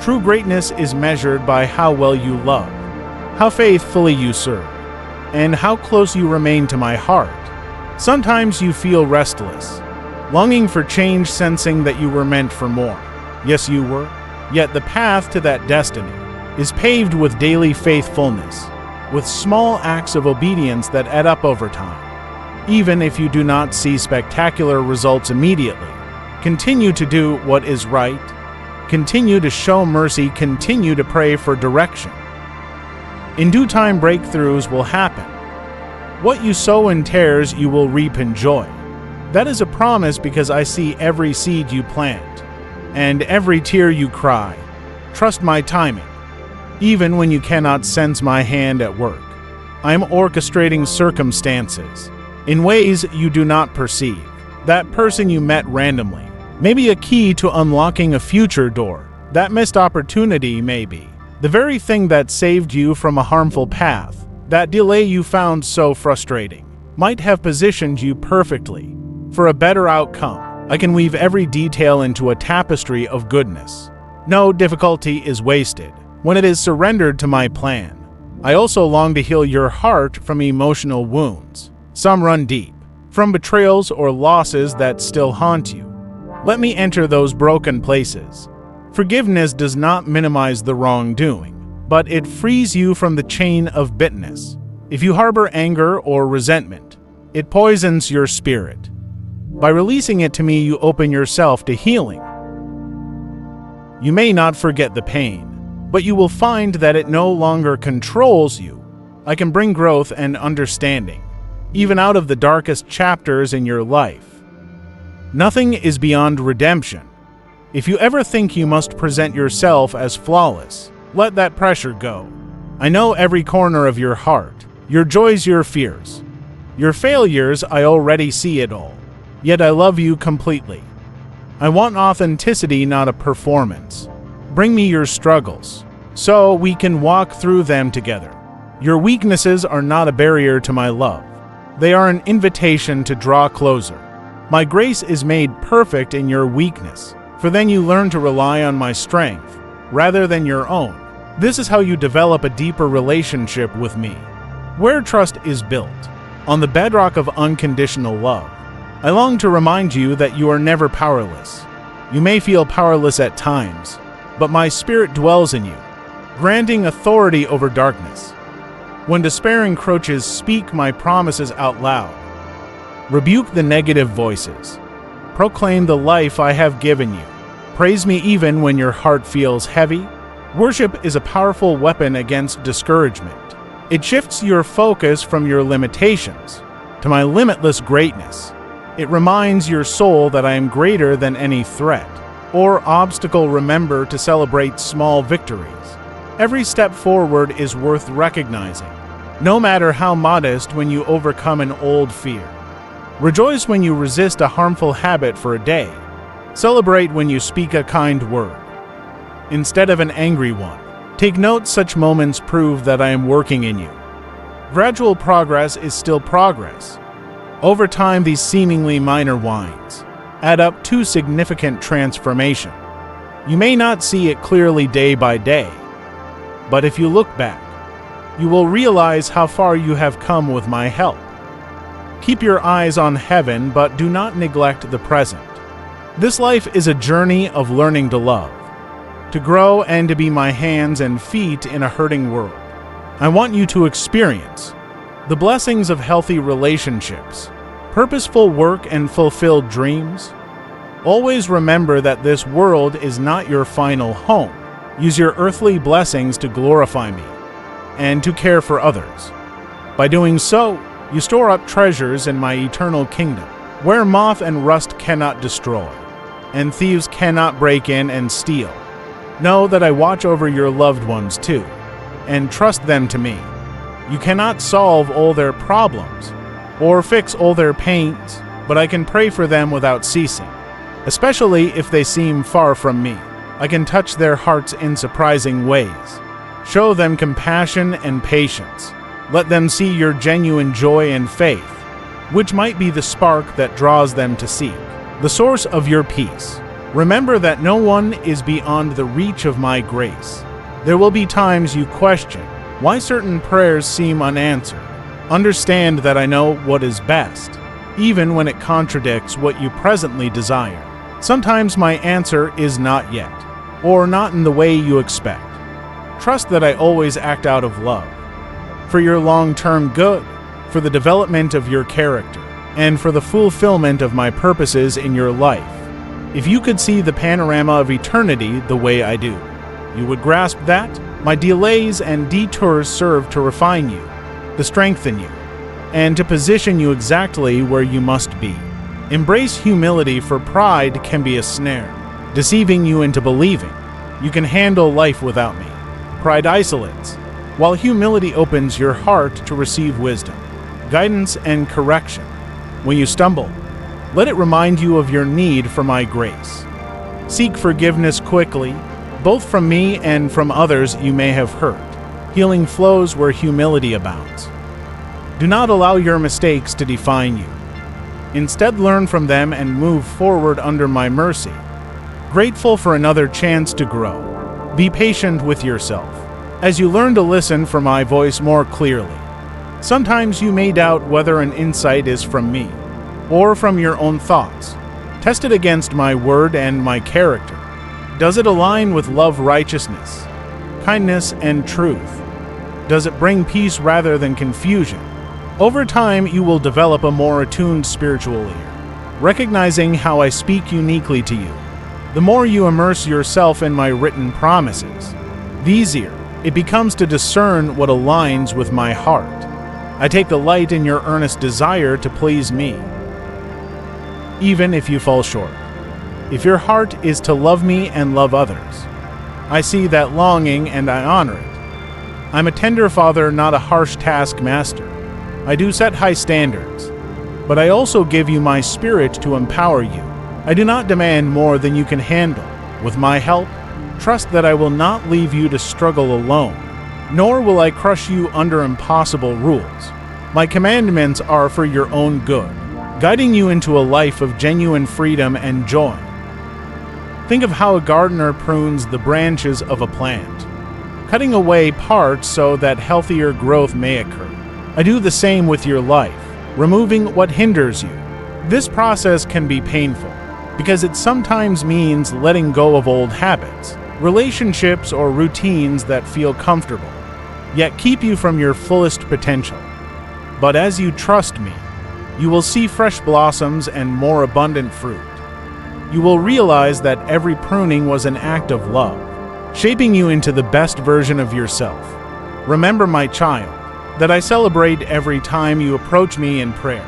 True greatness is measured by how well you love, how faithfully you serve, and how close you remain to my heart. Sometimes you feel restless, longing for change, sensing that you were meant for more. Yes, you were. Yet the path to that destiny is paved with daily faithfulness, with small acts of obedience that add up over time. Even if you do not see spectacular results immediately, continue to do what is right, continue to show mercy, continue to pray for direction. In due time, breakthroughs will happen. What you sow in tares, you will reap in joy. That is a promise, because I see every seed you plant and every tear you cry. Trust my timing. Even when you cannot sense my hand at work, I am orchestrating circumstances in ways you do not perceive. That person you met randomly may be a key to unlocking a future door. That missed opportunity may be the very thing that saved you from a harmful path. That delay you found so frustrating might have positioned you perfectly for a better outcome. I can weave every detail into a tapestry of goodness. No difficulty is wasted when it is surrendered to my plan. I also long to heal your heart from emotional wounds. Some run deep, from betrayals or losses that still haunt you. Let me enter those broken places. Forgiveness does not minimize the wrongdoing, but it frees you from the chain of bitterness. If you harbor anger or resentment, it poisons your spirit. By releasing it to me, you open yourself to healing. You may not forget the pain, but you will find that it no longer controls you. I can bring growth and understanding, even out of the darkest chapters in your life. Nothing is beyond redemption. If you ever think you must present yourself as flawless, let that pressure go. I know every corner of your heart, your joys, your fears, your failures. I already see it all. Yet I love you completely. I want authenticity, not a performance. Bring me your struggles, so we can walk through them together. Your weaknesses are not a barrier to my love. They are an invitation to draw closer. My grace is made perfect in your weakness, for then you learn to rely on my strength rather than your own. This is how you develop a deeper relationship with me, where trust is built on the bedrock of unconditional love. I long to remind you that you are never powerless. You may feel powerless at times, but my spirit dwells in you, granting authority over darkness. When despair encroaches, speak my promises out loud. Rebuke the negative voices. Proclaim the life I have given you. Praise me even when your heart feels heavy. Worship is a powerful weapon against discouragement. It shifts your focus from your limitations to my limitless greatness. It reminds your soul that I am greater than any threat or obstacle. Remember to celebrate small victories. Every step forward is worth recognizing, no matter how modest. When you overcome an old fear, rejoice when you resist a harmful habit for a day. Celebrate when you speak a kind word instead of an angry one. Take note, such moments prove that I am working in you. Gradual progress is still progress. Over time, these seemingly minor wins add up to significant transformation. You may not see it clearly day by day, but if you look back, you will realize how far you have come with my help. Keep your eyes on heaven, but do not neglect the present. This life is a journey of learning to love, to grow, and to be my hands and feet in a hurting world. I want you to experience the blessings of healthy relationships, purposeful work, and fulfilled dreams. Always remember that this world is not your final home. Use your earthly blessings to glorify me and to care for others. By doing so, you store up treasures in my eternal kingdom. where moth and rust cannot destroy, and thieves cannot break in and steal. Know that I watch over your loved ones too, and trust them to me. You cannot solve all their problems, or fix all their pains, but I can pray for them without ceasing, especially if they seem far from me. I can touch their hearts in surprising ways. Show them compassion and patience. Let them see your genuine joy and faith, which might be the spark that draws them to seek the source of your peace. Remember that no one is beyond the reach of my grace. There will be times you question why certain prayers seem unanswered. Understand that I know what is best, even when it contradicts what you presently desire. Sometimes my answer is not yet, or not in the way you expect. Trust that I always act out of love, for your long-term good, for the development of your character, and for the fulfillment of my purposes in your life. If you could see the panorama of eternity the way I do, you would grasp that my delays and detours serve to refine you, to strengthen you, and to position you exactly where you must be. Embrace humility, for pride can be a snare, deceiving you into believing you can handle life without me. Pride isolates, while humility opens your heart to receive wisdom, guidance, and correction. When you stumble, let it remind you of your need for my grace. Seek forgiveness quickly, both from me and from others you may have hurt. Healing flows where humility abounds. Do not allow your mistakes to define you. Instead, learn from them and move forward under my mercy, grateful for another chance to grow. Be patient with yourself as you learn to listen for my voice more clearly. Sometimes you may doubt whether an insight is from me or from your own thoughts. Test it against my word and my character. Does it align with love, righteousness, kindness, and truth? Does it bring peace rather than confusion? Over time, you will develop a more attuned spiritual ear, recognizing how I speak uniquely to you. The more you immerse yourself in my written promises, the easier it becomes to discern what aligns with my heart. I take delight in your earnest desire to please me, even if you fall short. If your heart is to love me and love others, I see that longing and I honor it. I'm a tender father, not a harsh taskmaster. I do set high standards, but I also give you my spirit to empower you. I do not demand more than you can handle. With my help, trust that I will not leave you to struggle alone, nor will I crush you under impossible rules. My commandments are for your own good, guiding you into a life of genuine freedom and joy. Think of how a gardener prunes the branches of a plant, cutting away parts so that healthier growth may occur. I do the same with your life, removing what hinders you. This process can be painful, because it sometimes means letting go of old habits, relationships, or routines that feel comfortable, yet keep you from your fullest potential. But as you trust me, you will see fresh blossoms and more abundant fruit. You will realize that every pruning was an act of love, shaping you into the best version of yourself. Remember, my child, that I celebrate every time you approach me in prayer.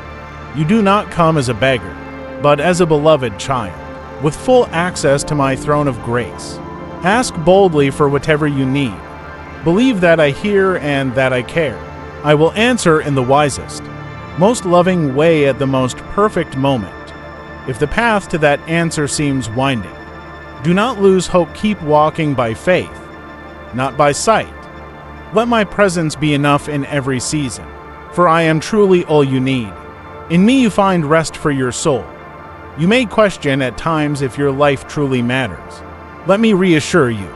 You do not come as a beggar, but as a beloved child, with full access to my throne of grace. Ask boldly for whatever you need. Believe that I hear and that I care. I will answer in the wisest, most loving way at the most perfect moment. If the path to that answer seems winding, do not lose hope. Keep walking by faith, not by sight. Let my presence be enough in every season, for I am truly all you need. In me you find rest for your soul. You may question at times if your life truly matters. Let me reassure you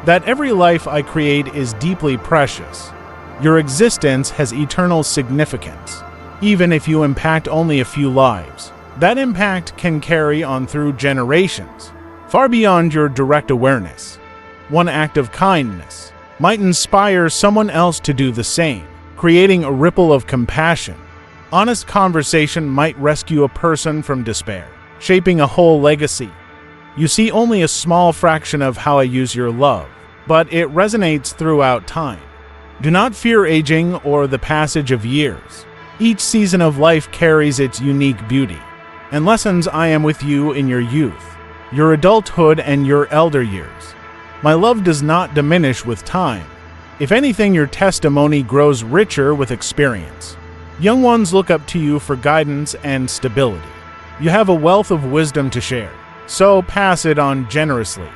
that every life I create is deeply precious. Your existence has eternal significance. Even if you impact only a few lives, that impact can carry on through generations, far beyond your direct awareness. One act of kindness might inspire someone else to do the same, creating a ripple of compassion. Honest conversation might rescue a person from despair, shaping a whole legacy. You see only a small fraction of how I use your love, but it resonates throughout time. Do not fear aging or the passage of years. Each season of life carries its unique beauty, and lessons I am with you in your youth, your adulthood, and your elder years. My love does not diminish with time. If anything, your testimony grows richer with experience. Young ones look up to you for guidance and stability. You have a wealth of wisdom to share, so pass it on generously.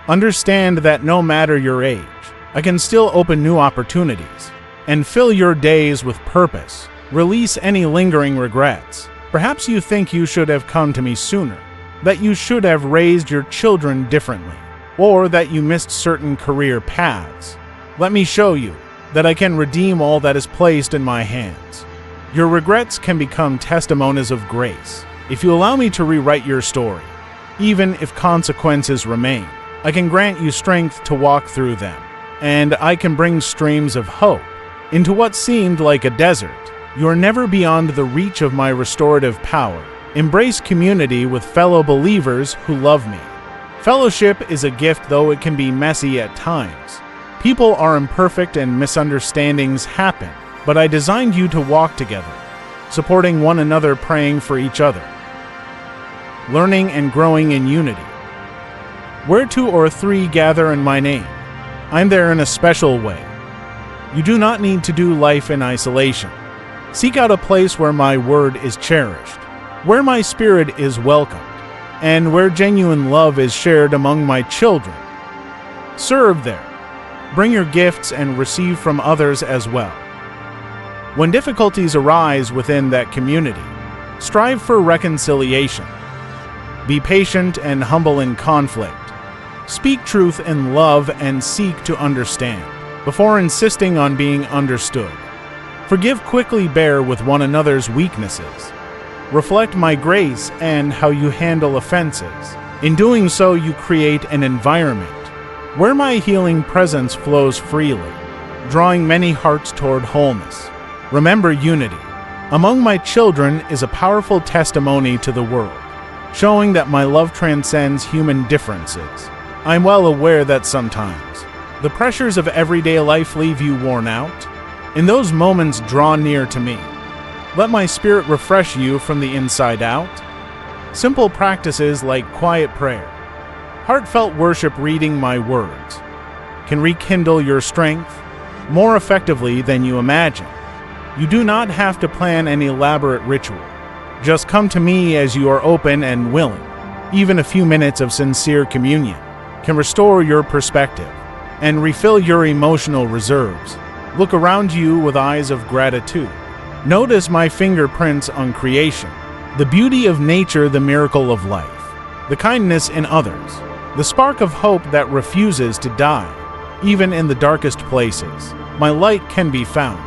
Understand that no matter your age, I can still open new opportunities and fill your days with purpose. Release any lingering regrets. Perhaps you think you should have come to me sooner, that you should have raised your children differently, or that you missed certain career paths. Let me show you that I can redeem all that is placed in my hands. Your regrets can become testimonies of grace if you allow me to rewrite your story. Even if consequences remain, I can grant you strength to walk through them, and I can bring streams of hope into what seemed like a desert. You are never beyond the reach of my restorative power. Embrace community with fellow believers who love me. Fellowship is a gift, though it can be messy at times. People are imperfect and misunderstandings happen, but I designed you to walk together, supporting one another, praying for each other, learning and growing in unity. Where two or three gather in my name, I'm there in a special way. You do not need to do life in isolation. Seek out a place where my word is cherished, where my spirit is welcomed, and where genuine love is shared among my children. Serve there. Bring your gifts and receive from others as well. When difficulties arise within that community, strive for reconciliation. Be patient and humble in conflict. Speak truth in love and seek to understand before insisting on being understood. Forgive quickly, bear with one another's weaknesses. Reflect my grace and how you handle offenses. In doing so, you create an environment where my healing presence flows freely, drawing many hearts toward wholeness. Remember, unity among my children is a powerful testimony to the world, showing that my love transcends human differences. I'm well aware that sometimes the pressures of everyday life leave you worn out. In those moments, draw near to me. Let my spirit refresh you from the inside out. Simple practices like quiet prayer, heartfelt worship, reading my words can rekindle your strength more effectively than you imagine. You do not have to plan an elaborate ritual. Just come to me as you are open and willing. Even a few minutes of sincere communion can restore your perspective and refill your emotional reserves. Look around you with eyes of gratitude. Notice my fingerprints on creation, the beauty of nature, the miracle of life, the kindness in others, the spark of hope that refuses to die. Even in the darkest places, my light can be found.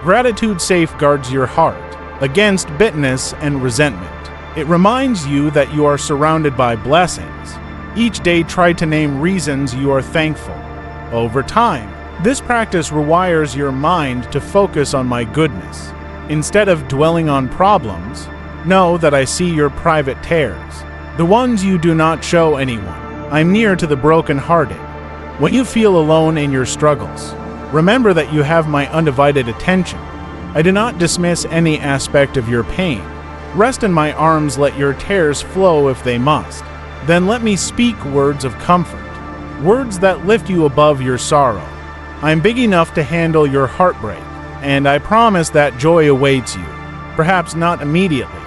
Gratitude safeguards your heart against bitterness and resentment. It reminds you that you are surrounded by blessings. Each day, try to name reasons you are thankful. Over time, this practice rewires your mind to focus on my goodness. Instead of dwelling on problems, know that I see your private tears, the ones you do not show anyone. I'm near to the brokenhearted. When you feel alone in your struggles, remember that you have my undivided attention. I do not dismiss any aspect of your pain. Rest in my arms, let your tears flow if they must. Then let me speak words of comfort, words that lift you above your sorrow. I'm big enough to handle your heartbreak, and I promise that joy awaits you, perhaps not immediately,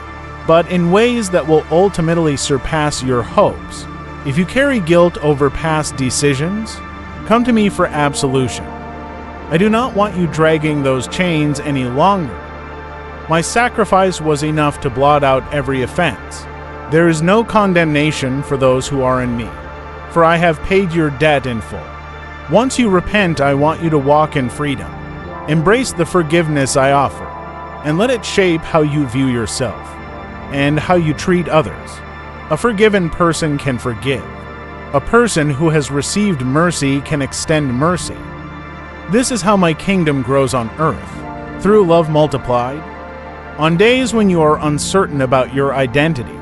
but in ways that will ultimately surpass your hopes. If you carry guilt over past decisions, come to me for absolution. I do not want you dragging those chains any longer. My sacrifice was enough to blot out every offense. There is no condemnation for those who are in me, for I have paid your debt in full. Once you repent, I want you to walk in freedom. Embrace the forgiveness I offer, and let it shape how you view yourself and how you treat others. A forgiven person can forgive. A person who has received mercy can extend mercy. This is how my kingdom grows on earth, through love multiplied. On days when you are uncertain about your identity,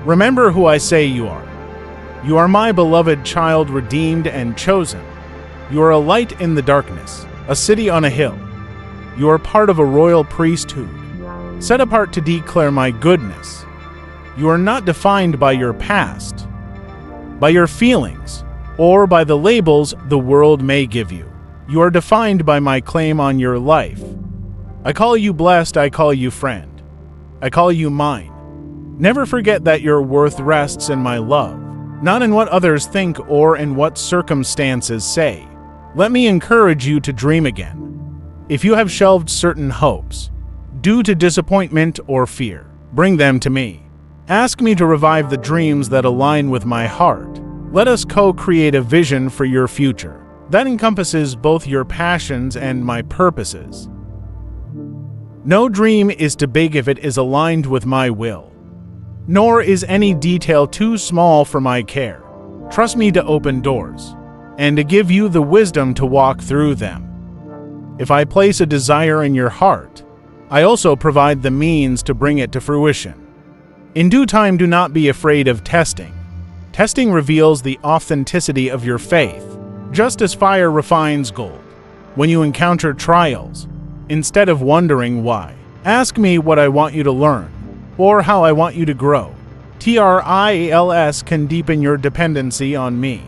remember who I say you are. You are my beloved child, redeemed and chosen. You are a light in the darkness, a city on a hill. You are part of a royal priesthood, set apart to declare my goodness. You are not defined by your past, by your feelings, or by the labels the world may give you. You are defined by my claim on your life. I call you blessed, I call you friend. I call you mine. Never forget that your worth rests in my love, not in what others think or in what circumstances say. Let me encourage you to dream again. If you have shelved certain hopes, due to disappointment or fear, bring them to me. Ask me to revive the dreams that align with my heart. Let us co-create a vision for your future that encompasses both your passions and my purposes. No dream is too big if it is aligned with my will, nor is any detail too small for my care. Trust me to open doors, and to give you the wisdom to walk through them. If I place a desire in your heart, I also provide the means to bring it to fruition. In due time, do not be afraid of testing. Testing reveals the authenticity of your faith, just as fire refines gold. When you encounter trials, instead of wondering why, ask me what I want you to learn, or how I want you to grow. TRIALS can deepen your dependency on me,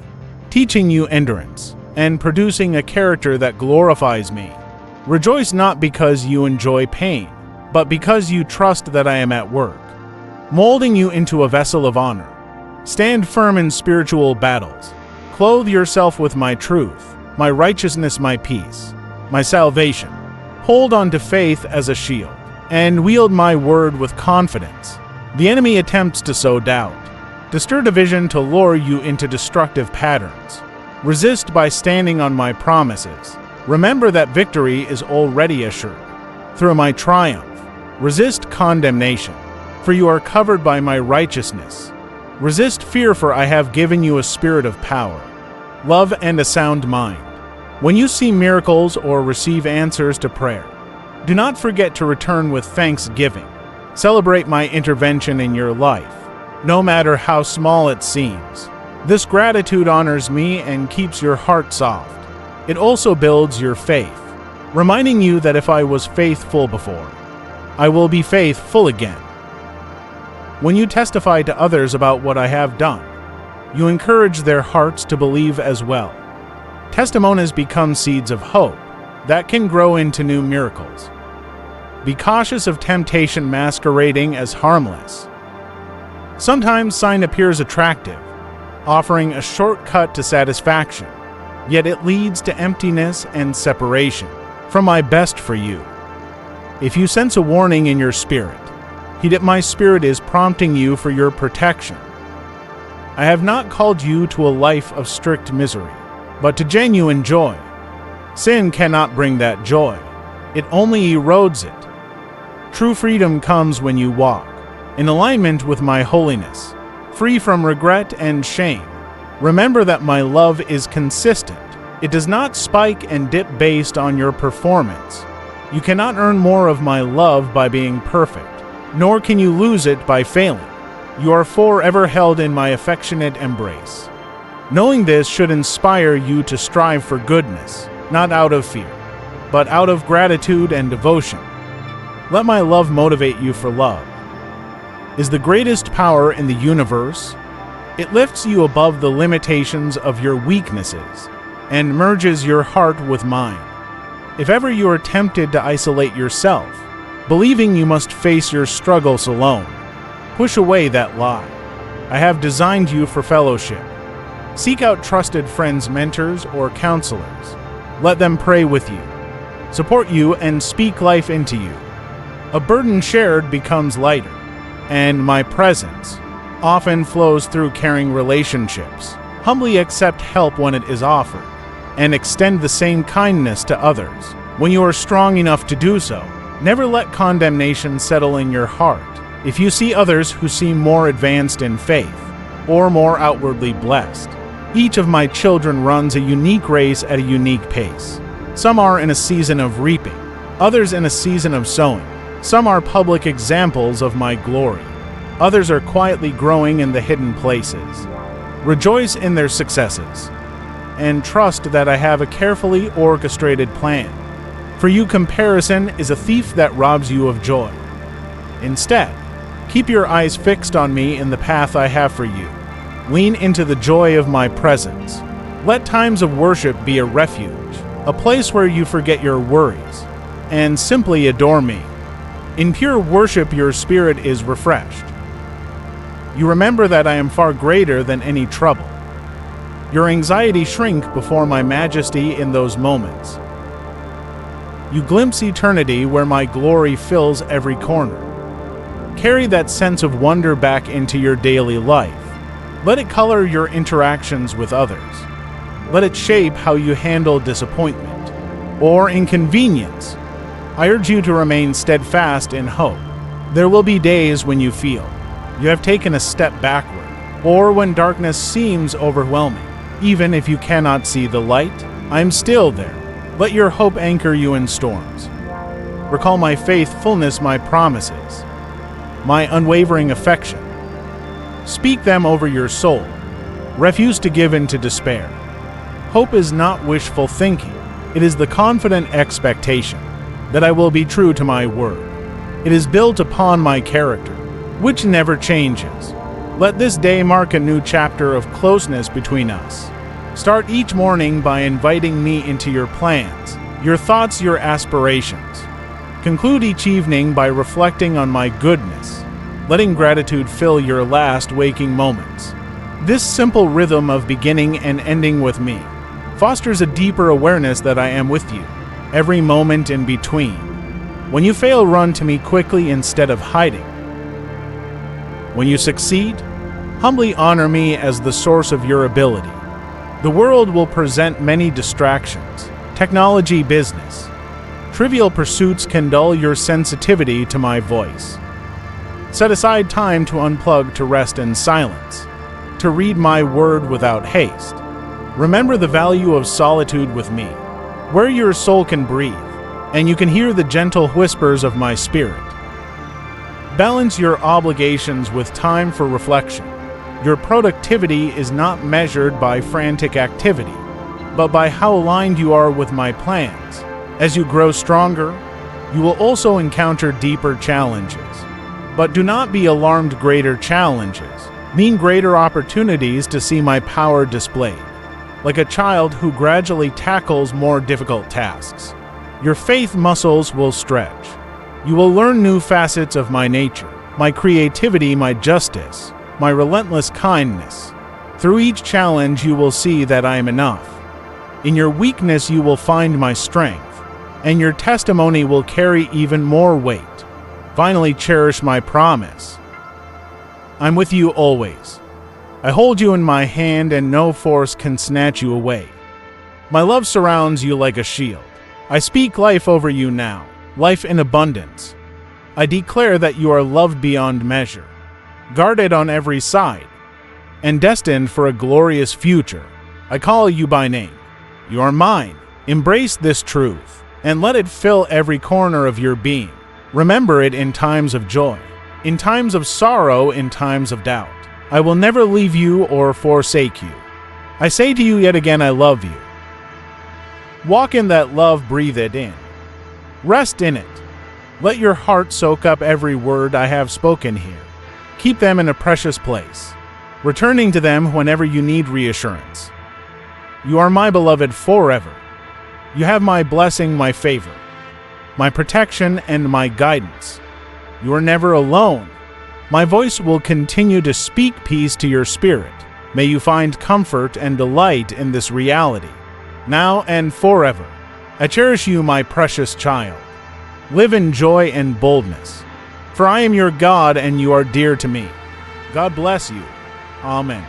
teaching you endurance, and producing a character that glorifies me. Rejoice not because you enjoy pain, but because you trust that I am at work, molding you into a vessel of honor. Stand firm in spiritual battles. Clothe yourself with my truth, my righteousness, my peace, my salvation. Hold on to faith as a shield, and wield my word with confidence. The enemy attempts to sow doubt, to stir division, to lure you into destructive patterns. Resist by standing on my promises. Remember that victory is already assured through my triumph. Resist condemnation, for you are covered by my righteousness. Resist fear, for I have given you a spirit of power, love, and a sound mind. When you see miracles or receive answers to prayer, do not forget to return with thanksgiving. Celebrate my intervention in your life, no matter how small it seems. This gratitude honors me and keeps your heart soft. It also builds your faith, reminding you that if I was faithful before, I will be faithful again. When you testify to others about what I have done, you encourage their hearts to believe as well. Testimonies become seeds of hope that can grow into new miracles. Be cautious of temptation masquerading as harmless. Sometimes sign appears attractive, offering a shortcut to satisfaction, yet it leads to emptiness and separation from my best for you. If you sense a warning in your spirit, heed it. My spirit is prompting you for your protection. I have not called you to a life of strict misery, but to genuine joy. Sin cannot bring that joy. It only erodes it. True freedom comes when you walk in alignment with my holiness, free from regret and shame. Remember that my love is consistent. It does not spike and dip based on your performance. You cannot earn more of my love by being perfect, nor can you lose it by failing. You are forever held in my affectionate embrace. Knowing this should inspire you to strive for goodness, not out of fear, but out of gratitude and devotion. Let my love motivate you, for love is the greatest power in the universe. It lifts you above the limitations of your weaknesses and merges your heart with mine. If ever you are tempted to isolate yourself, believing you must face your struggles alone, push away that lie. I have designed you for fellowship. Seek out trusted friends, mentors, or counselors. Let them pray with you, support you, and speak life into you. A burden shared becomes lighter, and my presence often flows through caring relationships. Humbly accept help when it is offered, and extend the same kindness to others when you are strong enough to do so. Never let condemnation settle in your heart. If you see others who seem more advanced in faith or more outwardly blessed, each of my children runs a unique race at a unique pace. Some are in a season of reaping, others in a season of sowing. Some are public examples of my glory. Others are quietly growing in the hidden places. Rejoice in their successes, and trust that I have a carefully orchestrated plan. For you, comparison is a thief that robs you of joy. Instead, Keep your eyes fixed on me in the path I have for you. Lean into the joy of my presence. Let times of worship be a refuge, a place where you forget your worries, and simply adore me. In pure worship, your spirit is refreshed. You remember that I am far greater than any trouble. Your anxiety shrink before my majesty in those moments. You glimpse eternity where my glory fills every corner. Carry that sense of wonder back into your daily life. Let it color your interactions with others. Let it shape how you handle disappointment or inconvenience. I urge you to remain steadfast in hope. There will be days when you feel you have taken a step backward, or when darkness seems overwhelming. Even if you cannot see the light, I am still there. Let your hope anchor you in storms. Recall my faithfulness, my promises, my unwavering affection. Speak them over your soul. Refuse to give in to despair. Hope is not wishful thinking. It is the confident expectation that I will be true to my word. It is built upon my character, which never changes. Let this day mark a new chapter of closeness between us. Start each morning by inviting me into your plans, your thoughts, your aspirations. Conclude each evening by reflecting on my goodness, letting gratitude fill your last waking moments. This simple rhythm of beginning and ending with me fosters a deeper awareness that I am with you, every moment in between. When you fail, run to me quickly instead of hiding. When you succeed, humbly honor me as the source of your ability. The world will present many distractions, technology, business. Trivial pursuits can dull your sensitivity to my voice. Set aside time to unplug, to rest in silence, to read my word without haste. Remember the value of solitude with me, where your soul can breathe, and you can hear the gentle whispers of my spirit. Balance your obligations with time for reflection. Your productivity is not measured by frantic activity, but by how aligned you are with my plans. As you grow stronger, you will also encounter deeper challenges. But do not be alarmed. Greater challenges mean greater opportunities to see my power displayed. Like a child who gradually tackles more difficult tasks, your faith muscles will stretch. You will learn new facets of my nature, my creativity, my justice, my relentless kindness. Through each challenge, you will see that I am enough. In your weakness, you will find my strength, and your testimony will carry even more weight. Finally, cherish my promise. I'm with you always. I hold you in my hand, and no force can snatch you away. My love surrounds you like a shield. I speak life over you now, life in abundance. I declare that you are loved beyond measure, guarded on every side, and destined for a glorious future. I call you by name. You are mine. Embrace this truth, and let it fill every corner of your being. Remember it in times of joy, in times of sorrow, in times of doubt. I will never leave you or forsake you. I say to you yet again, I love you. Walk in that love, breathe it in. Rest in it. Let your heart soak up every word I have spoken here. Keep them in a precious place, returning to them whenever you need reassurance. You are my beloved forever. You have my blessing, my favor, my protection, and my guidance. You are never alone. My voice will continue to speak peace to your spirit. May you find comfort and delight in this reality, now and forever. I cherish you, my precious child. Live in joy and boldness, for I am your God and you are dear to me. God bless you. Amen.